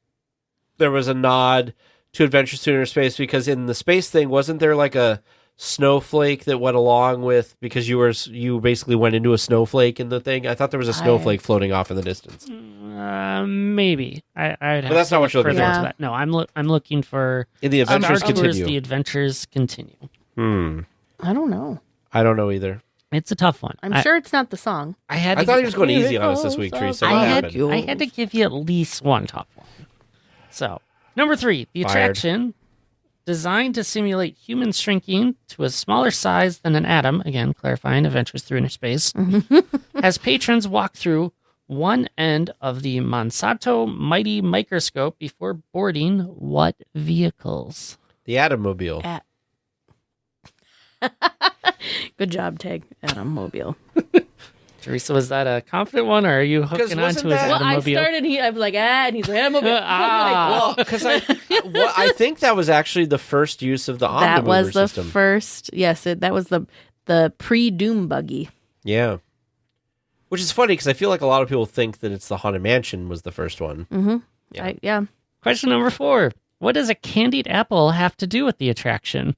S1: there was a nod to Adventures to Inner Space, because in the space thing, wasn't there like a snowflake that went along with, because you basically went into a snowflake in the thing? I thought there was a snowflake floating off in the distance.
S5: Maybe. I'd have
S1: But that's
S5: to
S1: not what
S5: look
S1: you're looking
S5: further
S2: for.
S5: into that. No, I'm looking for
S1: In the Adventures
S5: Star Tours,
S1: Continue.
S5: The Adventures Continue.
S2: I don't know.
S1: I don't know either.
S5: It's a tough one.
S2: I'm sure it's not the song.
S1: I thought he was going easy on us this week, Teresa.
S5: I had to give you at least one tough one. So, number 3, the attraction, designed to simulate humans shrinking to a smaller size than an atom, again, clarifying adventures through inner space, has patrons walk through one end of the Monsanto Mighty Microscope before boarding what vehicles?
S1: The Atommobile.
S2: Good job, Tag. Atommobile.
S5: Teresa, was that a confident one, or are you hooking onto his
S2: Well, I
S5: automobile?
S2: started. I was like, and he's like, Atommobile.
S1: Well, because I think that was actually the first use of the Omnimover
S2: That was the
S1: system.
S2: first. Yes, that was the pre-Doom buggy.
S1: Yeah. Which is funny because I feel like a lot of people think that it's the Haunted Mansion was the first one.
S2: Mm-hmm.
S1: Yeah.
S2: Yeah.
S5: Question number 4. What does a candied apple have to do with the attraction?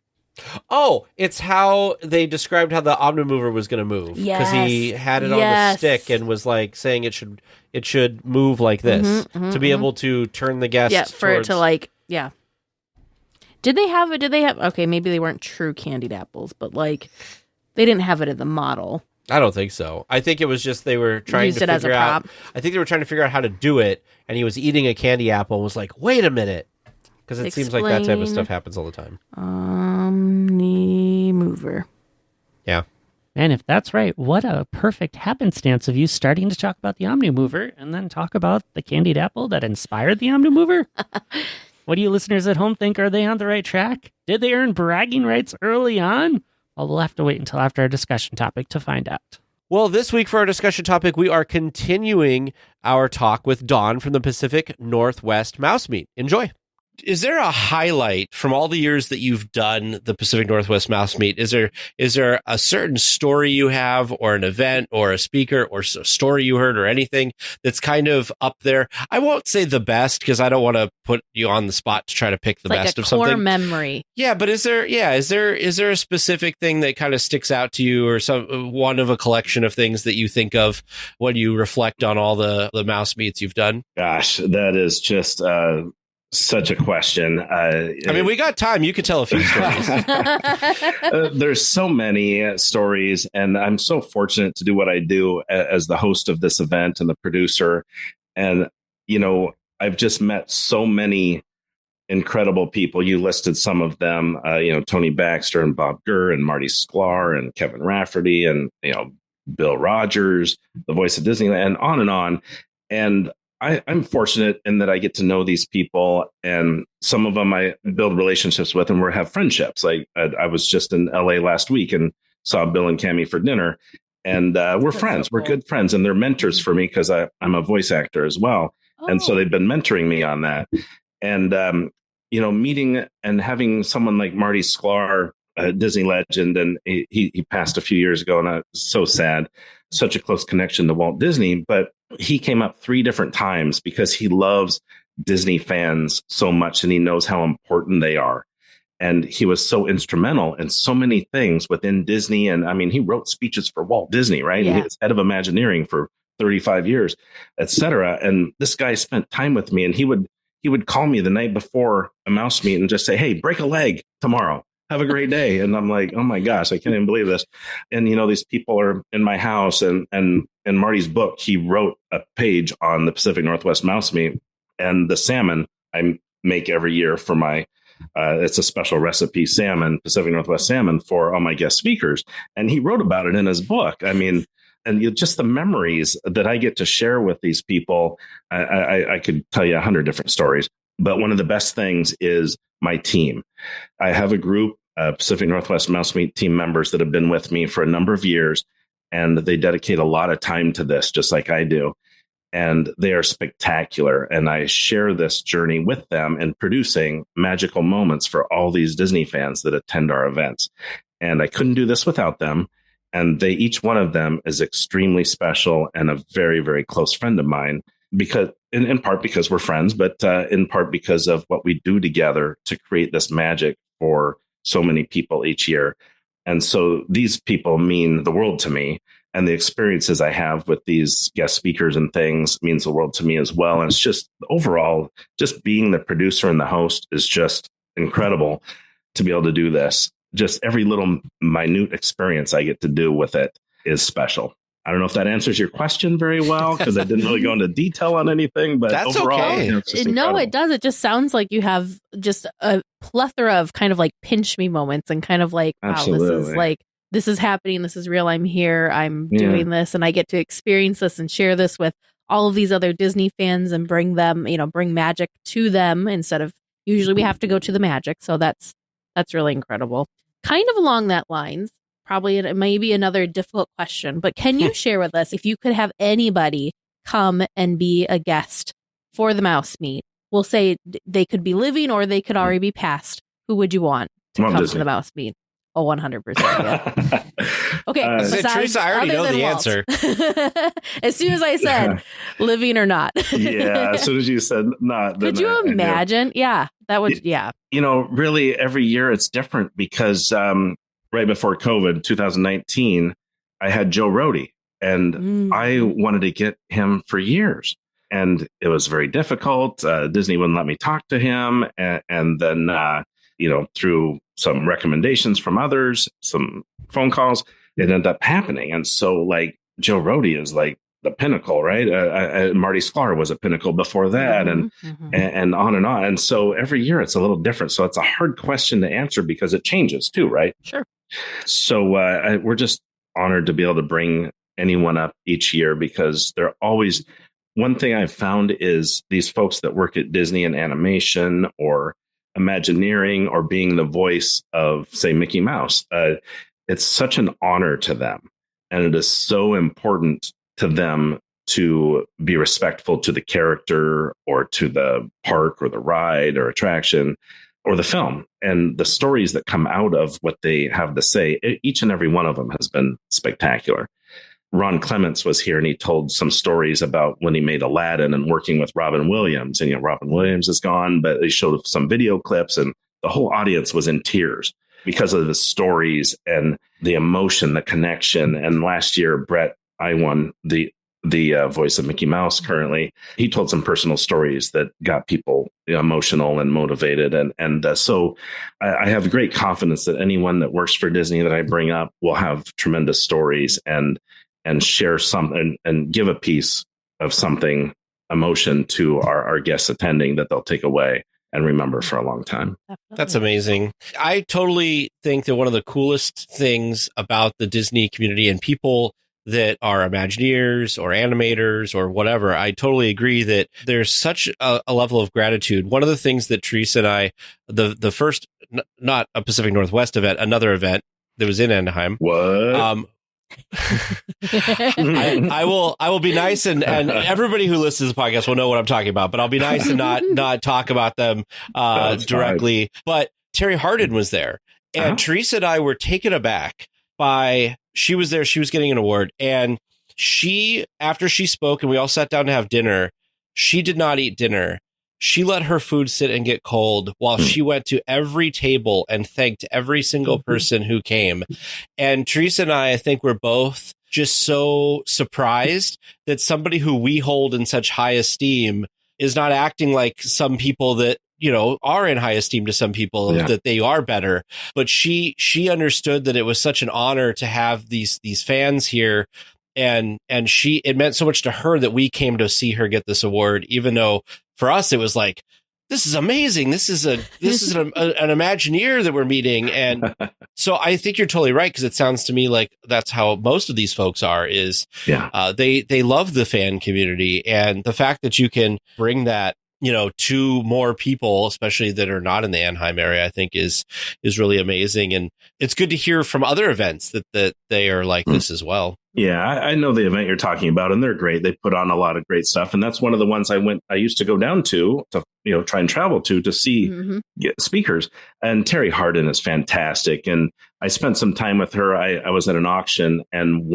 S1: Oh, it's how they described how the Omnimover was going to move. Because he had it on the stick and was like saying it should move like this to be able to turn the guests.
S2: Yeah, for it to Did they have? Okay, maybe they weren't true candied apples, but like they didn't have it in the model.
S1: I don't think so. I think it was just they were trying
S2: Used
S1: to
S2: it as a
S1: figure out.
S2: prop.
S1: I think they were trying to figure out how to do it, and he was eating a candy apple and was like, "Wait a minute," because it seems like that type of stuff happens all the time.
S2: Omnimover.
S1: Yeah.
S5: And if that's right, what a perfect happenstance of you starting to talk about the Omnimover and then talk about the candied apple that inspired the Omnimover. What do you listeners at home think? Are they on the right track? Did they earn bragging rights early on? Well, we'll have to wait until after our discussion topic to find out.
S1: Well, this week for our discussion topic, we are continuing our talk with Don from the Pacific Northwest Mouse Meet. Enjoy. Is there a highlight from all the years that you've done the Pacific Northwest Mouse Meet? Is there a certain story you have, or an event, or a speaker, or a story you heard, or anything that's kind of up there? I won't say the best because I don't want to put you on the spot to try to pick the best of something.
S2: Like a core memory.
S1: Yeah, but is there a specific thing that kind of sticks out to you, or one of a collection of things that you think of when you reflect on all the mouse meets you've done?
S6: Gosh, that is just such a question.
S1: I mean, we got time. You could tell a few stories.
S6: There's so many stories, and I'm so fortunate to do what I do as the host of this event and the producer. And, I've just met so many incredible people. You listed some of them, Tony Baxter and Bob Gurr and Marty Sklar and Kevin Rafferty and, Bill Rogers, the voice of Disneyland, and on and on. And I'm fortunate in that I get to know these people, and some of them I build relationships with and we have friendships. Like I was just in LA last week and saw Bill and Cammie for dinner, and we're friends. We're good friends, and they're mentors for me because I'm a voice actor as well. Oh. And so they've been mentoring me on that. And, meeting and having someone like Marty Sklar, a Disney legend, and he passed a few years ago, and I was so sad. Such a close connection to Walt Disney, but he came up 3 different times because he loves Disney fans so much and he knows how important they are. And he was so instrumental in so many things within Disney. And I mean, he wrote speeches for Walt Disney, right? Yeah. He was head of Imagineering for 35 years, etc. And this guy spent time with me, and he would call me the night before a mouse meet and just say, "Hey, break a leg tomorrow. Have a great day." And I'm like, oh my gosh, I can't even believe this. And, these people are in my house, and in Marty's book, he wrote a page on the Pacific Northwest Mouse Meet and the salmon I make every year for my, it's a special recipe salmon, Pacific Northwest salmon, for all my guest speakers. And he wrote about it in his book. I mean, and just the memories that I get to share with these people, I could tell you 100 different stories. But one of the best things is my team. I have a group, Pacific Northwest Mouse Meet team members that have been with me for a number of years, and they dedicate a lot of time to this, just like I do. And they are spectacular. And I share this journey with them in producing magical moments for all these Disney fans that attend our events. And I couldn't do this without them. And each one of them is extremely special and a very, very close friend of mine, because in part because we're friends, but in part because of what we do together to create this magic for so many people each year. And so these people mean the world to me, and the experiences I have with these guest speakers and things means the world to me as well. And it's just overall, just being the producer and the host is just incredible to be able to do this. just every little minute experience I get to do with it is special. I don't know if that answers your question very well, because I didn't really go into detail on anything, but
S1: That's
S6: overall,
S1: okay.
S6: it's just
S2: No,
S6: incredible.
S2: it does. It just sounds like you have just a plethora of kind of like pinch me moments and kind of like, wow,
S6: Absolutely.
S2: this is happening. This is real. I'm here. I'm
S6: Yeah.
S2: doing this, and I get to experience this and share this with all of these other Disney fans and bring them, bring magic to them instead of usually we have to go to the magic. So that's really incredible. Kind of along that lines, probably it may be another difficult question, but can you share with us if you could have anybody come and be a guest for the Mouse Meet? We'll say they could be living or they could already be passed. Who would you want to
S6: Walt
S2: come
S6: Disney.
S2: to the Mouse Meet? Oh, 100%. Yeah. Okay.
S1: Teresa, I already
S2: other
S1: know
S2: than
S1: the
S2: Walt.
S1: answer.
S2: As soon as I said living or not.
S6: Yeah, as soon as you said not.
S2: Could
S6: then I
S2: you
S6: knew.
S2: imagine? Yeah, that would, yeah.
S6: Really every year it's different because right before COVID, 2019, I had Joe Rohde, and I wanted to get him for years. And it was very difficult. Disney wouldn't let me talk to him. And then, through some recommendations from others, some phone calls, it ended up happening. And so like Joe Rohde is like the pinnacle, right? Marty Sklar was a pinnacle before that, and on and on. And so every year it's a little different. So it's a hard question to answer because it changes too, right?
S2: Sure.
S6: So we're just honored to be able to bring anyone up each year, because they're always, one thing I've found is these folks that work at Disney in animation or Imagineering or being the voice of, say, Mickey Mouse, it's such an honor to them. And it is so important to them to be respectful to the character or to the park or the ride or attraction or the film. And the stories that come out of what they have to say, each and every one of them has been spectacular. Ron Clements was here and he told some stories about when he made Aladdin and working with Robin Williams. And, Robin Williams is gone, but they showed some video clips and the whole audience was in tears because of the stories and the emotion, the connection. And last year, Brett Iwan, the voice of Mickey Mouse currently, he told some personal stories that got people emotional and motivated. So I have great confidence that anyone that works for Disney that I bring up will have tremendous stories and share something and give a piece of something, emotion to our guests attending that they'll take away and remember for a long time.
S1: That's amazing. I totally think that one of the coolest things about the Disney community and people that are Imagineers or animators or whatever, I totally agree that there's such a level of gratitude. One of the things that Teresa and I, the first, not a Pacific Northwest event, another event that was in Anaheim.
S6: What?
S1: I will be nice and everybody who listens to the podcast will know what I'm talking about, but I'll be nice and not talk about them directly. Fine. But Terry Hardin was there, and Teresa and I were taken aback by, she was there, she was getting an award, and she, after she spoke and we all sat down to have dinner, she did not eat dinner. She let her food sit and get cold while she went to every table and thanked every single person who came. And Teresa and I think we're both just so surprised that somebody who we hold in such high esteem is not acting like some people that, are in high esteem to some people, that they are better. But she understood that it was such an honor to have these fans here. And it meant so much to her that we came to see her get this award, even though for us, it was like, this is amazing. This is an Imagineer that we're meeting. And so I think you're totally right, because it sounds to me like that's how most of these folks are, is they love the fan community. And the fact that you can bring that, to more people, especially that are not in the Anaheim area, I think is really amazing. And it's good to hear from other events that they are like this as well.
S6: Yeah, I know the event you're talking about, and they're great. They put on a lot of great stuff, and that's one of the ones I used to go down to try and travel to see speakers. And Terry Hardin is fantastic, and I spent some time with her. I was at an auction and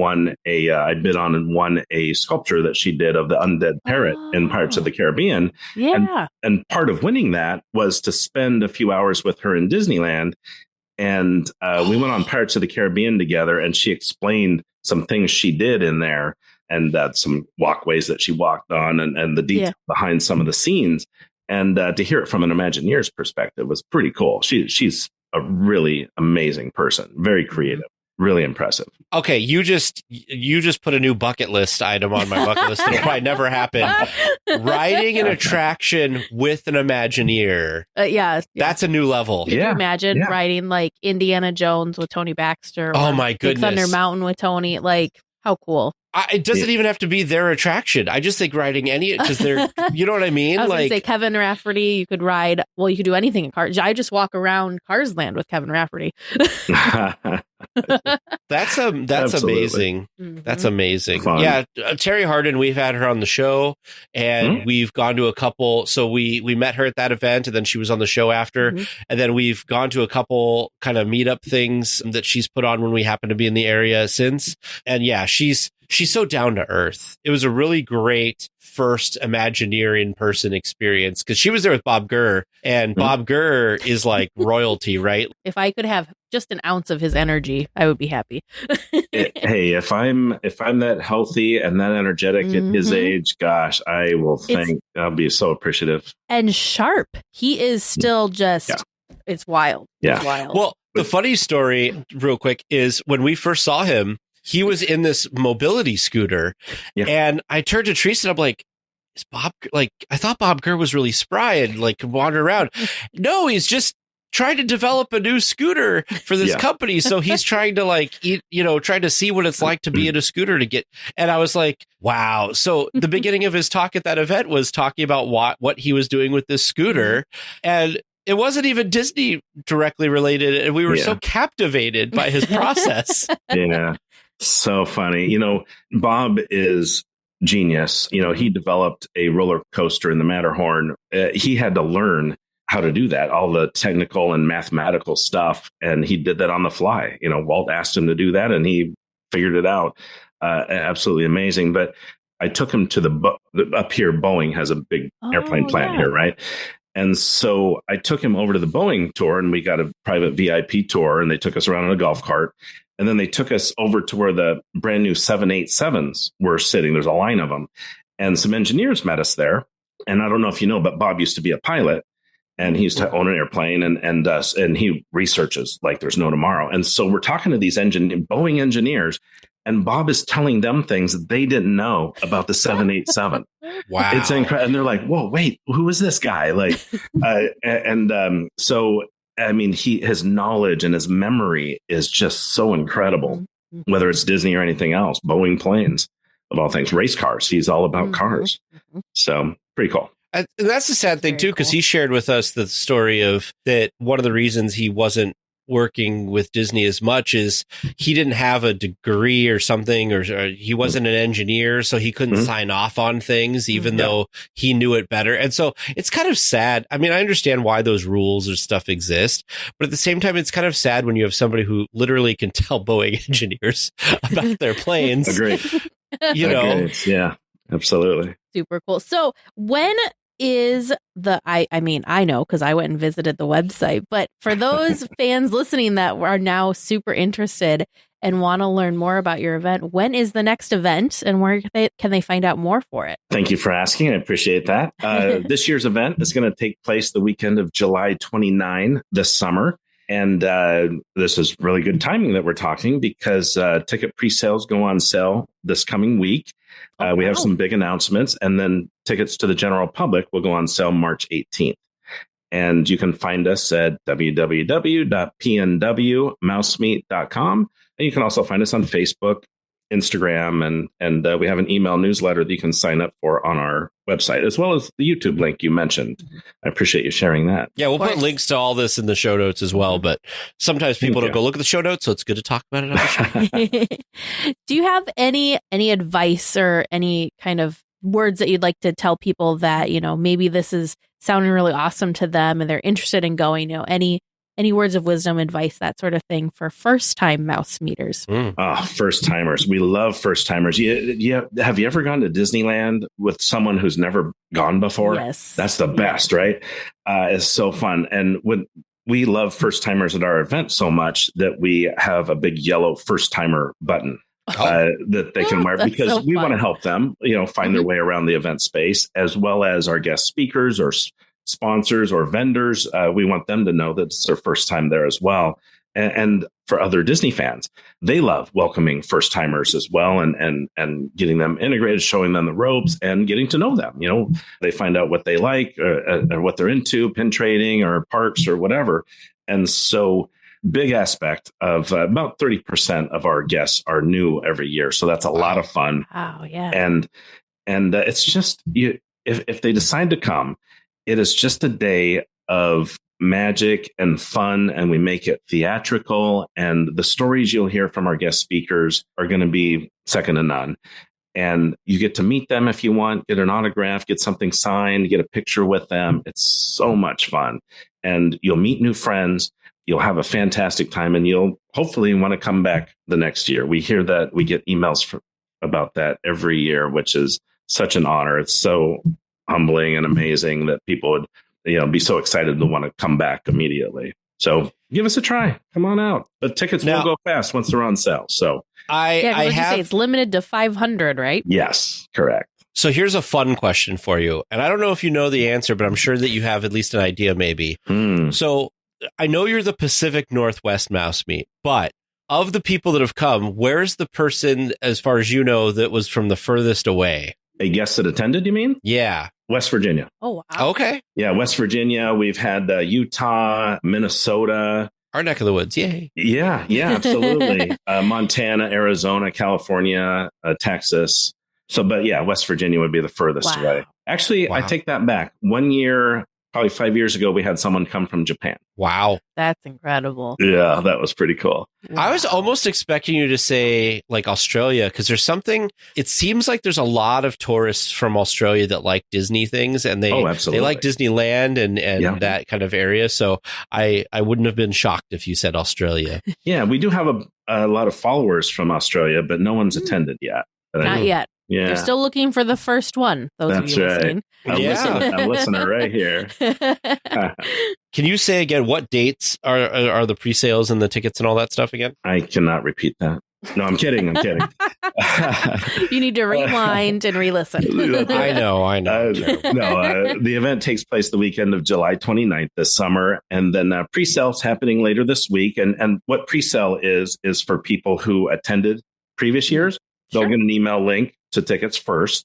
S6: I bid on and won a sculpture that she did of the undead parrot in Pirates of the Caribbean.
S2: Yeah,
S6: and part of winning that was to spend a few hours with her in Disneyland. And we went on Pirates of the Caribbean together, and she explained some things she did in there, and some walkways that she walked on, and the detail behind some of the scenes. And to hear it from an Imagineer's perspective was pretty cool. She's a really amazing person, very creative, really impressive.
S1: Okay, you just put a new bucket list item on my bucket list that'll probably never happen. Riding an attraction with an Imagineer.
S2: Yeah.
S1: That's a new level.
S2: Could you imagine riding like Indiana Jones with Tony Baxter?
S1: Oh my goodness.
S2: Thunder Mountain with Tony. Like, how cool.
S1: It doesn't even have to be their attraction. I just think riding any, because they're, you know what I mean?
S2: I was
S1: like,
S2: gonna say Kevin Rafferty, you could ride, well, you could do anything in Cars. I just walk around Cars Land with Kevin Rafferty.
S1: That's amazing.
S2: Mm-hmm.
S1: That's amazing.
S6: Fun.
S1: Yeah. Terry Hardin, we've had her on the show, and we've gone to a couple. So we met her at that event, and then she was on the show after. And then we've gone to a couple kind of meetup things that she's put on when we happen to be in the area since. And yeah, she's so down to earth. It was a really great first Imagineer in-person experience, because she was there with Bob Gurr, and Bob Gurr is like royalty, right?
S2: If I could have just an ounce of his energy, I would be happy.
S6: Hey, if I'm that healthy and that energetic at his age, gosh, I will think I'll be so appreciative.
S2: And sharp. He is still just, it's wild.
S6: Yeah.
S2: It's wild.
S1: Well, the funny story, real quick, is when we first saw him, he was in this mobility scooter, and I turned to Teresa and I'm like, is Bob, like, I thought Bob Gurr was really spry and like could wander around. No, he's just trying to develop a new scooter for this company. So he's trying to like, trying to see what it's like to be in a scooter to get. And I was like, wow. So the beginning of his talk at that event was talking about what he was doing with this scooter. And it wasn't even Disney directly related. And we were so captivated by his process.
S6: Yeah. So funny. Bob is genius. He developed a roller coaster in the Matterhorn. He had to learn how to do that, all the technical and mathematical stuff. And he did that on the fly. Walt asked him to do that, and he figured it out. Absolutely amazing. But I took him to up here. Boeing has a big airplane plant here, right? And so I took him over to the Boeing tour, and we got a private VIP tour, and they took us around in a golf cart. And then they took us over to where the brand new 787s were sitting. There's a line of them. And some engineers met us there. And I don't know if you know, but Bob used to be a pilot, and he used to own an airplane, and he researches like there's no tomorrow. And so we're talking to these Boeing engineers, and Bob is telling them things that they didn't know about the 787.
S1: Wow.
S6: It's incredible. And they're like, whoa, wait, who is this guy? Like, so I mean, his knowledge and his memory is just so incredible, whether it's Disney or anything else. Boeing planes, of all things, race cars. He's all about cars. So pretty cool.
S1: And that's the sad thing, too, because he shared with us the story of that one of the reasons he wasn't working with Disney as much is he didn't have a degree or something, or he wasn't an engineer, so he couldn't sign off on things, even though he knew it better. And so it's kind of sad. I mean, I understand why those rules or stuff exist, but at the same time, it's kind of sad when you have somebody who literally can tell Boeing engineers about their planes.
S6: Agreed. Yeah, absolutely.
S2: Super cool. So when is I know because I went and visited the website, but for those fans listening that are now super interested and want to learn more about your event, when is the next event, and where can they find out more for it?
S6: Thank you for asking. I appreciate that. This year's event is going to take place the weekend of July 29 this summer. And this is really good timing that we're talking, because ticket pre-sales go on sale this coming week. We have some big announcements, and then tickets to the general public will go on sale March 18th. And you can find us at www.pnwmousemeet.com. And you can also find us on Facebook, Instagram, and we have an email newsletter that you can sign up for on our website, as well as the YouTube link you mentioned. I appreciate you sharing that.
S1: Yeah, we'll put links to all this in the show notes as well, but sometimes people don't go look at the show notes, so it's good to talk about it on the show.
S2: Do you have any advice or any kind of words that you'd like to tell people that, maybe this is sounding really awesome to them and they're interested in going, any words of wisdom, advice, that sort of thing for first-time mouse meeters?
S6: First-timers. We love first-timers. Have you ever gone to Disneyland with someone who's never gone before?
S2: Yes.
S6: That's the best, right? It's so fun. And when we love first-timers at our event so much that we have a big yellow first-timer button that they can wear, because we want to help them, find their way around the event space, as well as our guest speakers or sponsors or vendors, we want them to know that it's their first time there as well. And for other Disney fans, they love welcoming first timers as well, and getting them integrated, showing them the ropes, and getting to know them. You know, they find out what they like or what they're into, pin trading or parks or whatever. And so, big aspect of about 30% of our guests are new every year, so that's a lot of fun.
S2: Wow, yeah.
S6: And it's just if they decide to come, it is just a day of magic and fun, and we make it theatrical, and the stories you'll hear from our guest speakers are going to be second to none. And you get to meet them if you want, get an autograph, get something signed, get a picture with them. It's so much fun, and you'll meet new friends. You'll have a fantastic time, and you'll hopefully want to come back the next year. We hear that, we get emails about that every year, which is such an honor. It's so humbling and amazing that people would be so excited to want to come back immediately. So give us a try. Come on out. But tickets will go fast once they're on sale. So
S2: I say it's limited to 500, right?
S6: Yes, correct.
S1: So here's a fun question for you. And I don't know if you know the answer, but I'm sure that you have at least an idea maybe. So I know you're the Pacific Northwest mouse meat, but of the people that have come, where's the person, as far as you know, that was from the furthest away?
S6: A guest that attended, you mean?
S1: Yeah.
S6: West Virginia.
S2: Oh, wow.
S1: Okay.
S6: Yeah, West Virginia. We've had Utah, Minnesota.
S1: Our neck of the woods. Yay.
S6: Yeah, absolutely. Montana, Arizona, California, Texas. So, but yeah, West Virginia would be the furthest away. Actually, I take that back. 1 year, probably 5 years ago, we had someone come from Japan.
S1: Wow.
S2: That's incredible.
S6: Yeah, that was pretty cool.
S2: Wow.
S1: I was almost expecting you to say like Australia, because there's something, it seems like there's a lot of tourists from Australia that like Disney things, and they like Disneyland and that kind of area. So I wouldn't have been shocked if you said Australia.
S6: Yeah, we do have a lot of followers from Australia, but no one's attended yet.
S2: Not yet.
S6: Yeah.
S2: They're still looking for the first one. That's right.
S6: A listener right here.
S1: Can you say again what dates are the pre-sales and the tickets and all that stuff again?
S6: I cannot repeat that. No, I'm kidding.
S2: You need to rewind and re-listen.
S1: I know.
S6: The event takes place the weekend of July 29th this summer, and then pre-sales happening later this week. And what pre-sale is for people who attended previous years. They'll get an email link to tickets first,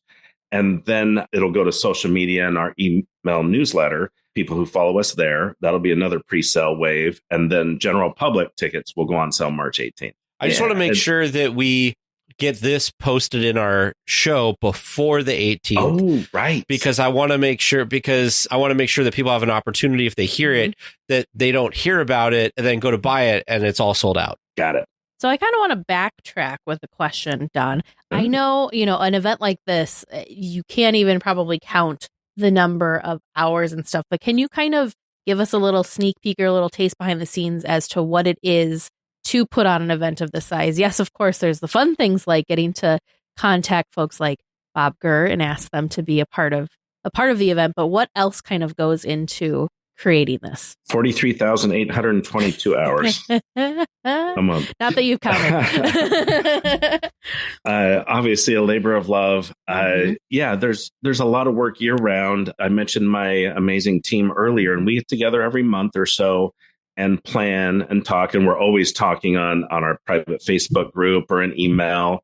S6: and then it'll go to social media and our email newsletter. People who follow us there, that'll be another pre-sale wave. And then general public tickets will go on sale March 18th.
S1: I just want to make sure that we get this posted in our show before the 18th.
S6: Oh, right.
S1: Because I want to make sure that people have an opportunity, if they hear it, that they don't hear about it and then go to buy it and it's all sold out.
S6: Got it.
S2: So I kind of want to backtrack with the question, Don. I know, an event like this, you can't even probably count the number of hours and stuff, but can you kind of give us a little sneak peek or a little taste behind the scenes as to what it is to put on an event of this size? Yes, of course, there's the fun things like getting to contact folks like Bob Gurr and ask them to be a part of the event, but what else kind of goes into creating this?
S6: 43,822 hours a month.
S2: Not that you've counted.
S6: Obviously a labor of love. There's a lot of work year round. I mentioned my amazing team earlier, and we get together every month or so and plan and talk. And we're always talking on our private Facebook group or an email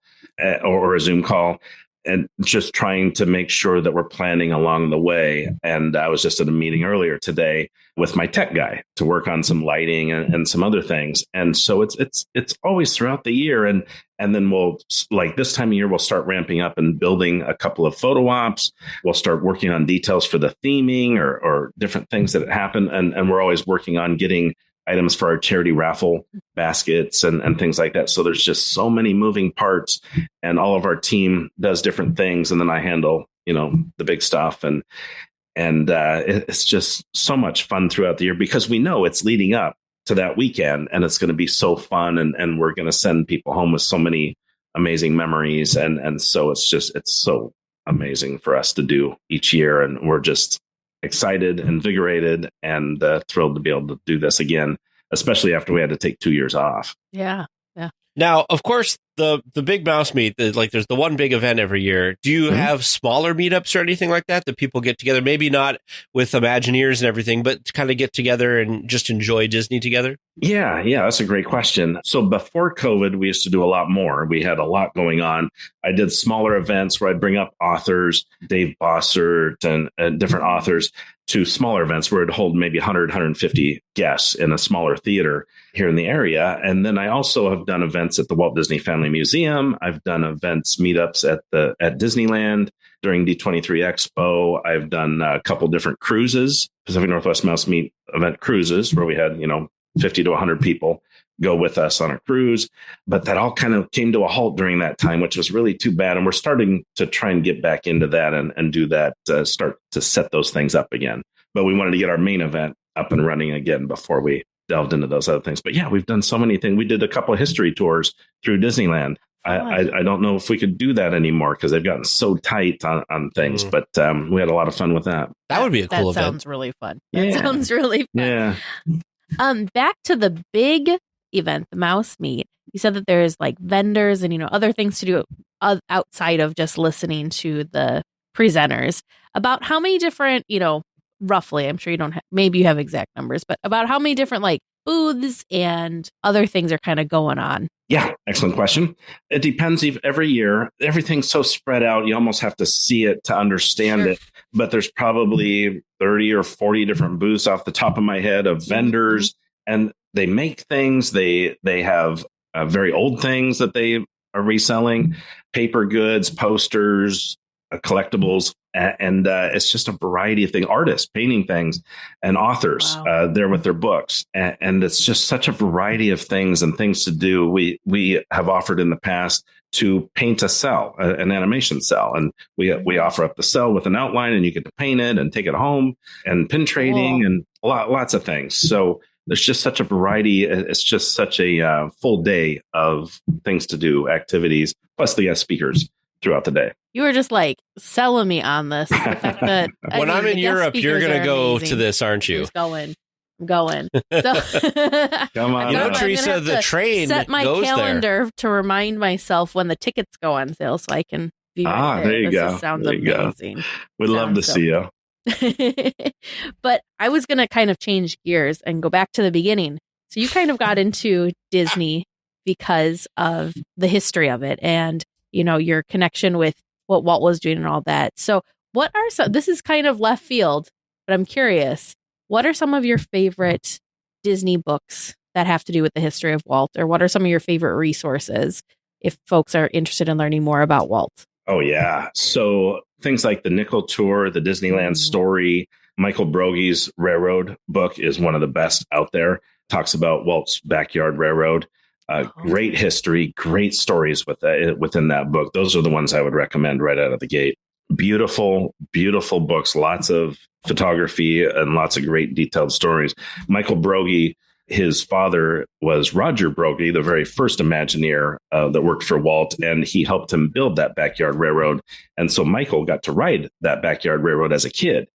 S6: or a Zoom call, and just trying to make sure that we're planning along the way. And I was just at a meeting earlier today with my tech guy to work on some lighting and some other things. And so it's always throughout the year. And then we'll, like this time of year, we'll start ramping up and building a couple of photo ops. We'll start working on details for the theming or different things that happen. And we're always working on getting items for our charity raffle baskets and things like that. So there's just so many moving parts, and all of our team does different things. And then I handle, the big stuff. And it's just so much fun throughout the year because we know it's leading up to that weekend, and it's going to be so fun. And we're going to send people home with so many amazing memories. And so it's so amazing for us to do each year. And we're just excited, invigorated, and thrilled to be able to do this again, especially after we had to take 2 years off.
S2: Yeah.
S1: Now, of course, the big mouse meet, like there's the one big event every year. Do you have smaller meetups or anything like that people get together? Maybe not with Imagineers and everything, but kind of get together and just enjoy Disney together?
S6: Yeah, that's a great question. So before COVID, we used to do a lot more. We had a lot going on. I did smaller events where I'd bring up authors, Dave Bossert and different authors, to smaller events where it'd hold maybe 100, 150 guests in a smaller theater here in the area. And then I also have done events at the Walt Disney Family Museum. I've done events, meetups at Disneyland during D23 Expo. I've done a couple different cruises, Pacific Northwest Mouse Meet event cruises, where we had, 50 to 100 people go with us on a cruise. But that all kind of came to a halt during that time, which was really too bad. And we're starting to try and get back into that and do that, start to set those things up again. But we wanted to get our main event up and running again before we delved into those other things. But yeah, we've done so many things. We did a couple of history tours through Disneyland. I don't know if we could do that anymore because they've gotten so tight on things, but we had a lot of fun with that.
S1: That would be a cool event.
S2: That sounds really fun. That sounds really fun.
S6: Yeah.
S2: Back to the big event, the Mouse Meet. You said that there's like vendors and, other things to do outside of just listening to the presenters. About how many different, roughly, I'm sure you don't have, maybe you have exact numbers, but about how many different like booths and other things are kind of going on?
S6: Yeah, excellent question. It depends. Every year, everything's so spread out, you almost have to see it to understand it. But there's probably 30 or 40 different booths off the top of my head of vendors, and they make things. They have very old things that they are reselling, paper goods, posters, collectibles. And it's just a variety of things, artists painting things and authors there with their books. And it's just such a variety of things and things to do. We have offered in the past to paint a cell, an animation cell. And we offer up the cell with an outline, and you get to paint it and take it home, and pin trading and lots of things. So there's just such a variety. It's just such a full day of things to do, activities, plus the guest speakers throughout the day.
S2: You were just like selling me on this. The fact that,
S1: when I'm in Europe, you're going to go to this, aren't you?
S2: I'm going. So,
S6: come on.
S1: Teresa, the train
S2: set my
S1: goes
S2: calendar
S1: there
S2: to remind myself when the tickets go on sale so I can be right
S6: there. You go.
S2: Sounds
S6: there you
S2: amazing.
S6: Go. We'd love to see you.
S2: But I was going to kind of change gears and go back to the beginning. So you kind of got into Disney because of the history of it and, your connection with what Walt was doing and all that. So what are some, this is kind of left field, but I'm curious, what are some of your favorite Disney books that have to do with the history of Walt? Or what are some of your favorite resources if folks are interested in learning more about Walt?
S6: Oh, yeah. So things like the Nickel Tour, the Disneyland Story, Michael Brogie's Railroad book is one of the best out there. Talks about Walt's Backyard Railroad. Great history, great stories within that book. Those are the ones I would recommend right out of the gate. Beautiful, beautiful books, lots of photography and lots of great detailed stories. Michael Brogie, his father was Roger Brogie, the very first Imagineer that worked for Walt, and he helped him build that Backyard Railroad. And so Michael got to ride that Backyard Railroad as a kid.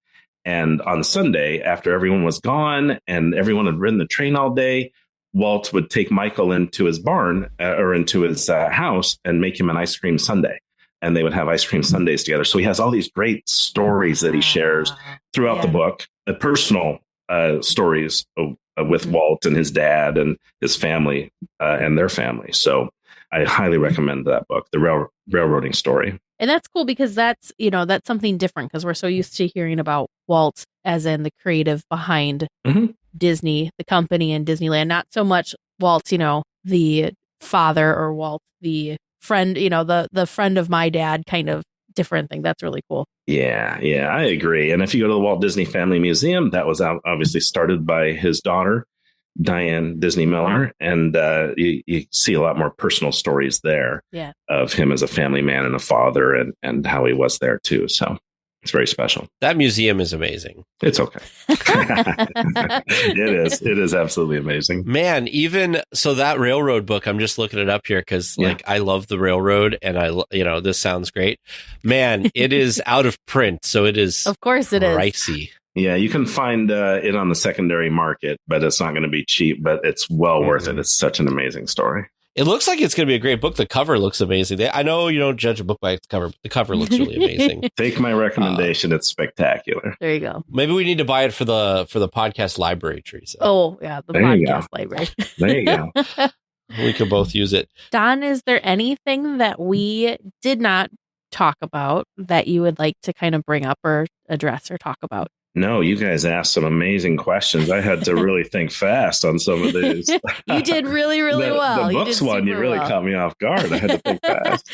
S6: And on Sunday, after everyone was gone and everyone had ridden the train all day, Walt would take Michael into his barn or into his house and make him an ice cream sundae. And they would have ice cream sundaes together. So he has all these great stories that he shares throughout the book, the personal stories with Walt and his dad and his family and their family. So I highly recommend that book, The Railroading Story.
S2: And that's cool because that's something different because we're so used to hearing about Walt as in the creative behind Disney, the company, and Disneyland. Not so much Walt, the father, or Walt, the friend, the friend of my dad kind of different thing. That's really cool.
S6: Yeah, I agree. And if you go to the Walt Disney Family Museum, that was obviously started by his daughter, Diane Disney Miller. And you see a lot more personal stories there of him as a family man and a father and how he was there too. So it's very special.
S1: That museum is amazing.
S6: It's okay. It is absolutely amazing.
S1: Man, even so that railroad book, I'm just looking it up here because I love the railroad and this sounds great. Man, it is out of print. So it is.
S2: Of course it
S1: pricey.
S2: is.
S6: Yeah, you can find it on the secondary market, but it's not going to be cheap, but it's well worth it. It's such an amazing story.
S1: It looks like it's going to be a great book. The cover looks amazing. I know you don't judge a book by its cover, but the cover looks really amazing.
S6: Take my recommendation. It's spectacular.
S2: There you go.
S1: Maybe we need to buy it for the podcast library, Teresa.
S2: Oh, yeah, the
S6: There you
S2: podcast library.
S6: There you go.
S1: We could both use it.
S2: Don, is there anything that we did not talk about that you would like to kind of bring up or address or talk about?
S6: No, you guys asked some amazing questions. I had to really think fast on some of these.
S2: You did really, really well.
S6: The books one, you really caught me off guard. I had to think fast.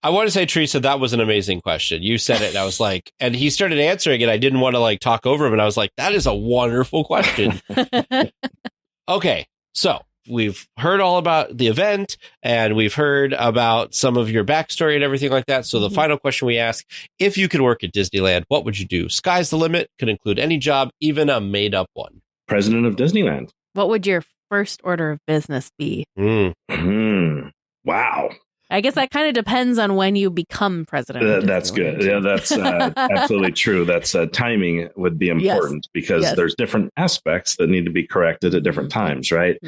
S1: I want to say, Teresa, that was an amazing question. You said it, and I was like, and he started answering it. I didn't want to like talk over him, and I was like, that is a wonderful question. Okay, so we've heard all about the event, and we've heard about some of your backstory and everything like that. So the final question we ask, if you could work at Disneyland, what would you do? Sky's the limit. Could include any job, even a made-up one.
S6: President of Disneyland.
S2: What would your first order of business be?
S6: Wow.
S2: I guess that kind of depends on when you become president.
S6: That's good. Yeah, that's absolutely true. That's timing would be important because there's different aspects that need to be corrected at different times, right?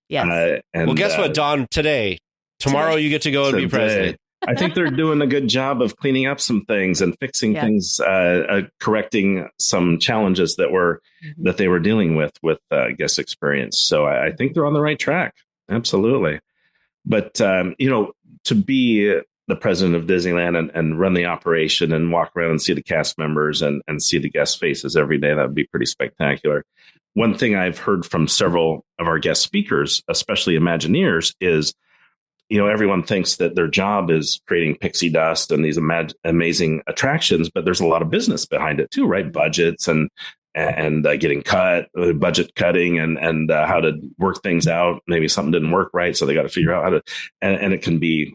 S2: Yes.
S6: And,
S1: well, guess what, Don? Tomorrow you get to go and be president.
S6: I think they're doing a good job of cleaning up some things and fixing things, correcting some challenges that they were dealing with guest experience. So I think they're on the right track. Absolutely. But, to be the president of Disneyland and run the operation and walk around and see the cast members and see the guest faces every day, that would be pretty spectacular. One thing I've heard from several of our guest speakers, especially Imagineers, is, everyone thinks that their job is creating pixie dust and these amazing attractions, but there's a lot of business behind it too, right? Budgets and getting budget cutting and how to work things out. Maybe something didn't work right, so they got to figure out how to, and it can be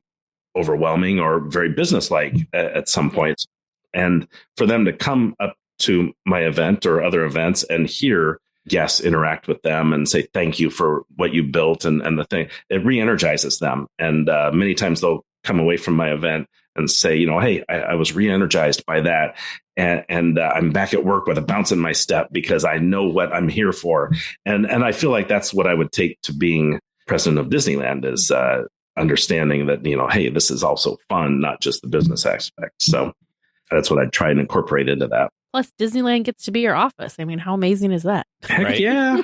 S6: overwhelming or very businesslike at some points. And for them to come up to my event or other events and hear guests interact with them and say, thank you for what you built and the thing, it re-energizes them. And many times they'll come away from my event and say, hey, I was re-energized by that. And I'm back at work with a bounce in my step because I know what I'm here for. And I feel like that's what I would take to being president of Disneyland is understanding that, hey, this is also fun, not just the business aspect. So that's what I'd try and incorporate into that.
S2: Plus, Disneyland gets to be your office. I mean, how amazing is that?
S6: Heck yeah.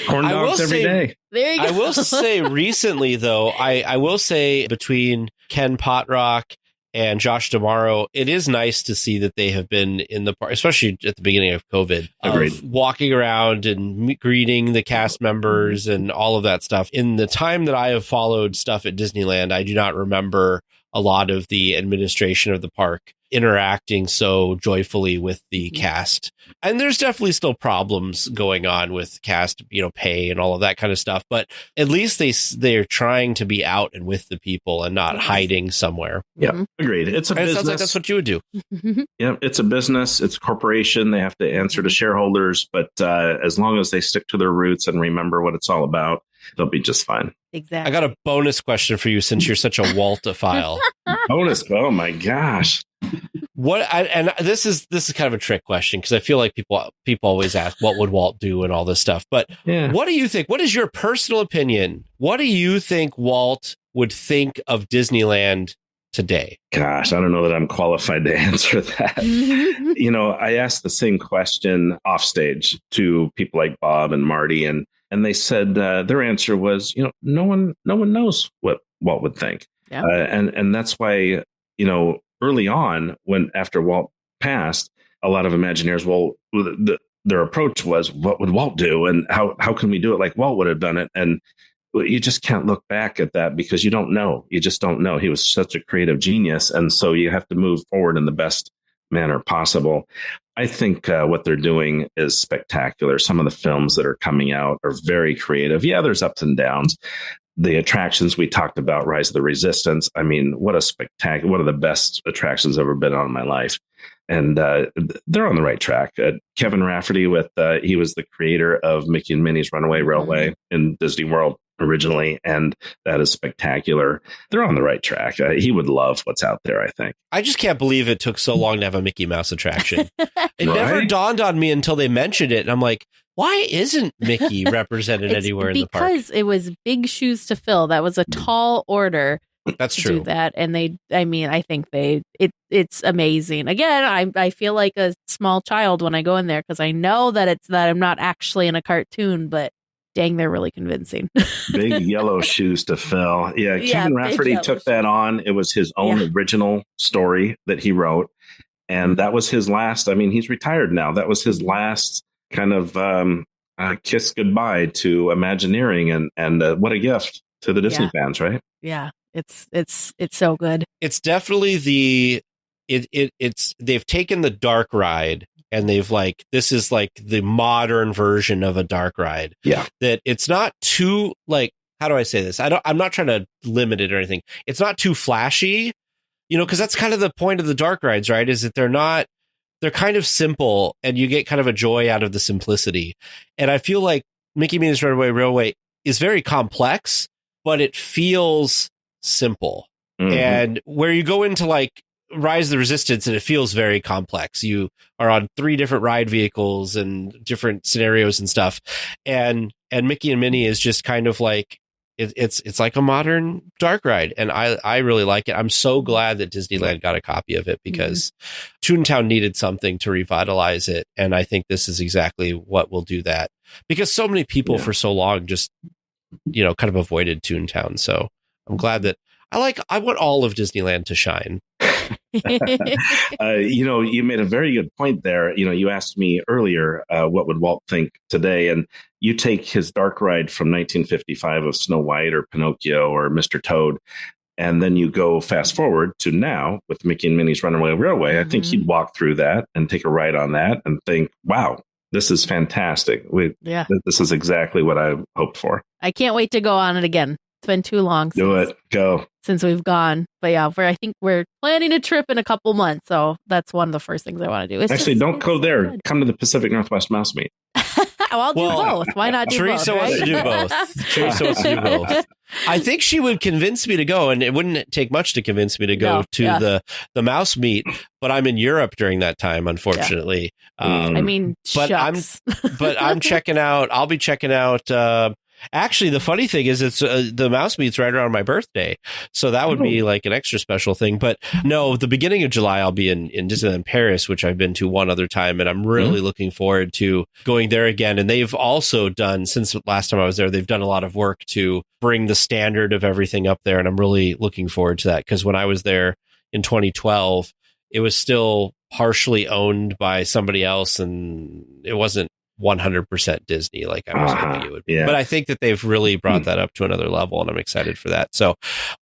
S6: Corn dogs every day.
S2: There you go.
S1: I will say recently, though, I will say between Ken Potrock and Josh Damaro, it is nice to see that they have been in the park, especially at the beginning of COVID.
S6: Agreed.
S1: Walking around and greeting the cast members and all of that stuff. In the time that I have followed stuff at Disneyland, I do not remember a lot of the administration of the park interacting so joyfully with the cast. And there's definitely still problems going on with cast, pay and all of that kind of stuff. But at least they're trying to be out and with the people and not hiding somewhere.
S6: Yeah, agreed. It's a business. It sounds like
S1: that's what you would do.
S6: Yeah, it's a business. It's a corporation. They have to answer to shareholders. But as long as they stick to their roots and remember what it's all about, they'll be just fine.
S2: Exactly.
S1: I got a bonus question for you since you're such a Waltophile.
S6: Bonus? Oh my gosh!
S1: This is kind of a trick question because I feel like people always ask what would Walt do and all this stuff. But What do you think? What is your personal opinion? What do you think Walt would think of Disneyland today?
S6: Gosh, I don't know that I'm qualified to answer that. I asked the same question off stage to people like Bob and Marty, and they said their answer was, no one knows what Walt would think.
S2: Yeah.
S6: And that's why, early on, after Walt passed, a lot of Imagineers, their approach was, what would Walt do? And how can we do it like Walt would have done it? And you just can't look back at that because you don't know. You just don't know. He was such a creative genius. And so you have to move forward in the best manner possible. I think what they're doing is spectacular. Some of the films that are coming out are very creative. Yeah, there's ups and downs. The attractions we talked about, Rise of the Resistance. I mean, what a spectacular, one of the best attractions I've ever been on in my life. And they're on the right track. Kevin Rafferty, he was the creator of Mickey and Minnie's Runaway Railway in Disney World originally, and that is spectacular. They're on the right track. He would love what's out there, I think.
S1: I just can't believe it took so long to have a Mickey Mouse attraction. It never dawned on me until they mentioned it, and I'm like, Why isn't Mickey represented anywhere in the park?
S2: Because it was big shoes to fill. That was a tall order.
S1: That's
S2: to
S1: true.
S2: do that, and I think it's amazing. Again, I feel like a small child when I go in there because I know that I'm not actually in a cartoon, but dang, they're really convincing.
S6: Big yellow shoes to fill. Yeah, Ken Rafferty took that on. It was his own original story that he wrote, and that was his last. I mean, he's retired now. That was his last kind of kiss goodbye to Imagineering, and what a gift to the Disney fans, right?
S2: Yeah. It's so good.
S1: It's definitely they've taken the dark ride and they've like, this is like the modern version of a dark ride.
S6: Yeah.
S1: That it's not too like, how do I say this? I'm not trying to limit it or anything. It's not too flashy, because that's kind of the point of the dark rides, right? Is that they're kind of simple and you get kind of a joy out of the simplicity. And I feel like Mickey Minnie's Runaway Railway is very complex, but it feels simple. Mm-hmm. And where you go into like Rise of the Resistance and it feels very complex. You are on 3 different ride vehicles and different scenarios and stuff. And Mickey and Minnie is just kind of like, it's like a modern dark ride. And I really like it. I'm so glad that Disneyland got a copy of it because Toontown needed something to revitalize it. And I think this is exactly what will do that because so many people for so long just, kind of avoided Toontown. So I'm glad that I want all of Disneyland to shine.
S6: You made a very good point there. You asked me earlier, what would Walt think today? And you take his dark ride from 1955 of Snow White or Pinocchio or Mr. Toad, and then you go fast forward to now with Mickey and Minnie's Runaway Railway. I think he'd walk through that and take a ride on that and think, wow, this is fantastic. This is exactly what I hoped for.
S2: I can't wait to go on it again. It's been too long since we've gone. But I think we're planning a trip in a couple months. So that's one of the first things I want to do.
S6: Don't go there. Good. Come to the Pacific Northwest Mouse Meet.
S2: I'll do both. Why not do
S1: Teresa
S2: both?
S1: Wants to do both. Teresa wants to do both. I think she would convince me to go, and it wouldn't take much to convince me to go to the mouse meet. But I'm in Europe during that time, unfortunately. I'm checking out. I'll be checking out. Actually, the funny thing is, it's the mouse meet's right around my birthday, so that would be like an extra special thing. But no, the beginning of July, I'll be in Disneyland Paris, which I've been to one other time, and I'm really looking forward to going there again. And they've also done, since last time I was there, they've done a lot of work to bring the standard of everything up there, and I'm really looking forward to that because when I was there in 2012, it was still partially owned by somebody else, and it wasn't 100% Disney like I was hoping it would be. But I think that they've really brought that up to another level, and I'm excited for that. So,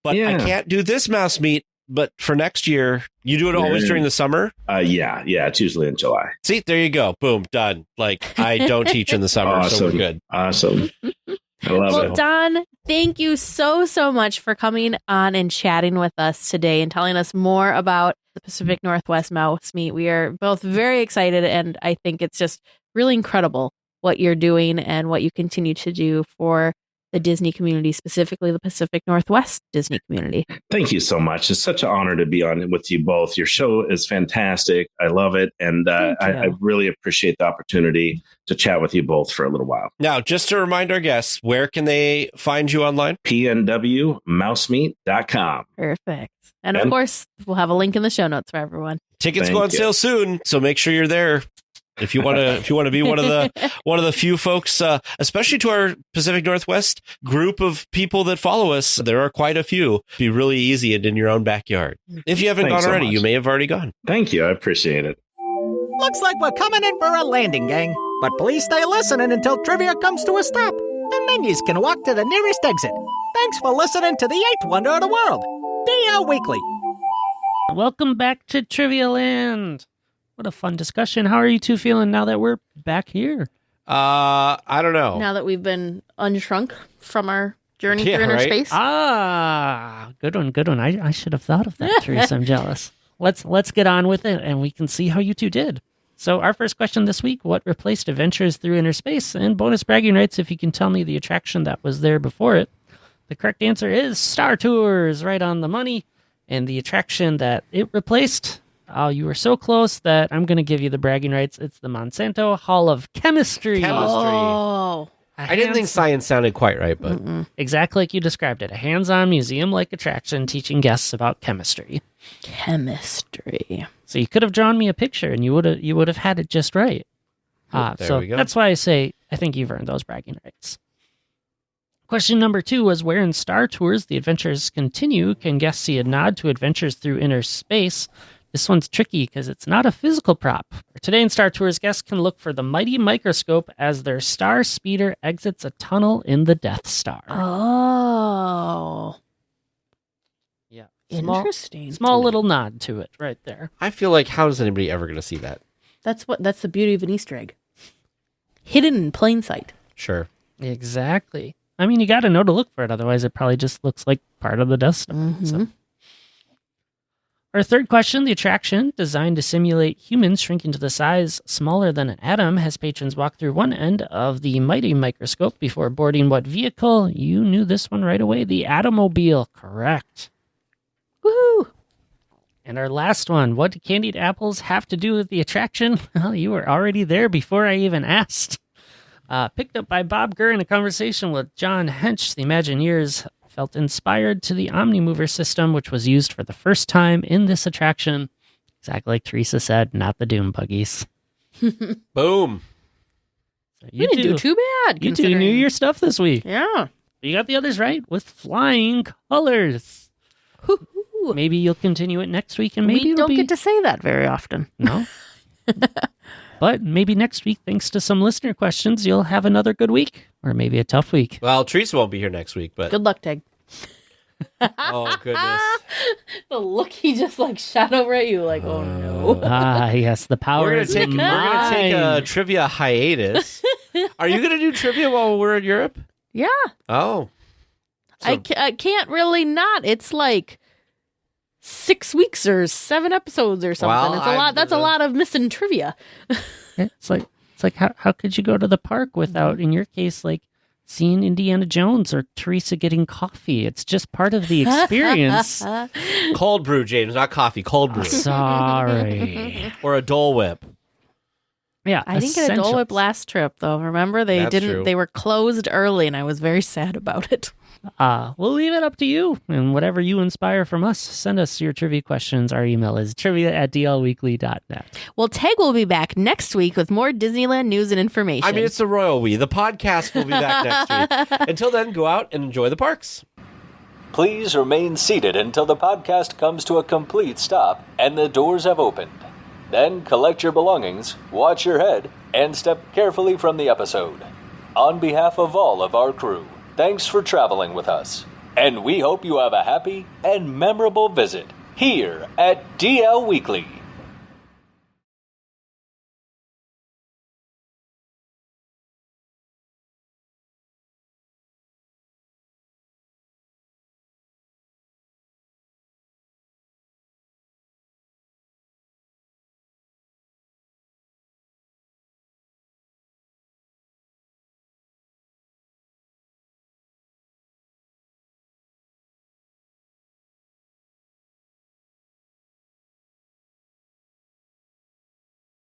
S1: but I can't do this mouse meet. But for next year, you do it always during the summer?
S6: Yeah, it's usually in July.
S1: See, there you go. Boom, done. Like, I don't teach in the summer, so we're good.
S6: Awesome. I love it.
S2: Well, Don, thank you so much for coming on and chatting with us today and telling us more about the Pacific Northwest Mouse Meet. We are both very excited, and I think it's just really incredible what you're doing and what you continue to do for the Disney community, specifically the Pacific Northwest Disney community.
S6: Thank you so much. It's such an honor to be on with you both. Your show is fantastic. I love it. And I really appreciate the opportunity to chat with you both for a little while.
S1: Now, just to remind our guests, where can they find you online?
S6: pnwmousemeet.com.
S2: Perfect. And of course, we'll have a link in the show notes for everyone.
S1: Tickets go on sale soon, so make sure you're there. If you want to be one of the few folks, especially to our Pacific Northwest group of people that follow us, there are quite a few. It'd be really easy and in your own backyard. If you haven't gone already, you may have already gone.
S6: Thank you. I appreciate it.
S7: Looks like we're coming in for a landing, gang. But please stay listening until trivia comes to a stop. And then you can walk to the nearest exit. Thanks for listening to the 8th wonder of the world, DLWeekly.
S5: Welcome back to Trivia Land. What a fun discussion. How are you two feeling now that we're back here?
S1: I don't know.
S2: Now that we've been unshrunk from our journey through inner space.
S5: Good one. I should have thought of that, Teresa. I'm jealous. Let's get on with it, and we can see how you two did. So our first question this week, what replaced Adventures Through Inner Space? And bonus bragging rights if you can tell me the attraction that was there before it. The correct answer is Star Tours, right on the money. And the attraction that it replaced Oh, you were so close that I'm going to give you the bragging rights. It's the Monsanto Hall of Chemistry.
S2: Oh.
S1: I didn't think science sounded quite right, but
S5: Exactly like you described it. A hands-on museum-like attraction teaching guests about chemistry.
S2: Chemistry.
S5: So you could have drawn me a picture and you would have had it just right.
S1: There
S5: So
S1: we go.
S5: that's why I say I think you've earned those bragging rights. Question number 2 was, where in Star Tours The Adventures Continue can guests see a nod to adventures through inner space? This one's tricky because it's not a physical prop. Today in Star Tours, guests can look for the mighty microscope as their star speeder exits a tunnel in the Death Star.
S2: Oh.
S5: Yeah.
S2: Interesting.
S5: Small little nod to it right there.
S1: I feel like how is anybody ever going to see that?
S2: That's the beauty of an Easter egg. Hidden in plain sight.
S1: Sure.
S5: Exactly. I mean, you got to know to look for it. Otherwise, it probably just looks like part of the Death Star.
S2: Mm-hmm.
S5: So. Our third question, the attraction, designed to simulate humans shrinking to the size smaller than an atom, has patrons walk through one end of the mighty microscope before boarding what vehicle? You knew this one right away. The Atomobile. Correct.
S2: Woohoo!
S5: And our last one, what do candied apples have to do with the attraction? Well, you were already there before I even asked. Picked up by Bob Gurr in a conversation with John Hench, the Imagineers felt inspired to the Omnimover system, which was used for the first time in this attraction. Exactly like Teresa said, not the Doom Buggies.
S1: Boom.
S5: So
S2: We didn't do too bad.
S5: You two
S2: considering.
S5: knew your stuff this week.
S2: Yeah.
S5: You got the others right with flying colors.
S2: Woo-hoo.
S5: Maybe you'll continue it next week, and maybe
S2: we
S5: it'll
S2: don't
S5: be...
S2: get to say that very often.
S5: No. But maybe next week, thanks to some listener questions, you'll have another good week. Or maybe a tough week.
S1: Well, Teresa won't be here next week, but
S2: Good luck, Teg.
S1: oh goodness.
S2: The look he just shot over at you, oh no.
S5: Yes, the power
S1: We're
S5: is
S1: gonna take a
S5: mine.
S1: trivia hiatus. Are you gonna do trivia while we're in Europe?
S2: Yeah.
S1: Oh. So-
S2: I can't really not. It's 6 weeks or 7 episodes or something.
S1: Well,
S2: it's a lot. That's a lot of missing trivia.
S5: It's like how could you go to the park without, in your case, seeing Indiana Jones or Teresa getting coffee? It's just part of the experience.
S1: Cold brew, James, not coffee. Cold brew.
S5: Sorry.
S1: Or a Dole Whip.
S5: Yeah,
S2: I didn't get a Dole Whip
S5: essentials.
S2: last trip though. Remember they
S1: That's
S2: didn't.
S1: true.
S2: They were closed early, and I was very sad about it.
S5: We'll leave it up to you, and whatever you inspire from us, send us your trivia questions. Our email is trivia@dlweekly.net.
S2: Well, Teg will be back next week with more Disneyland news and information.
S1: I mean, it's the royal we. The podcast will be back next week. Until then, go out and enjoy the parks.
S4: Please remain seated until the podcast comes to a complete stop and the doors have opened. Then collect your belongings, watch your head, and step carefully from the episode. On behalf of all of our crew, thanks for traveling with us. And we hope you have a happy and memorable visit here at DL Weekly.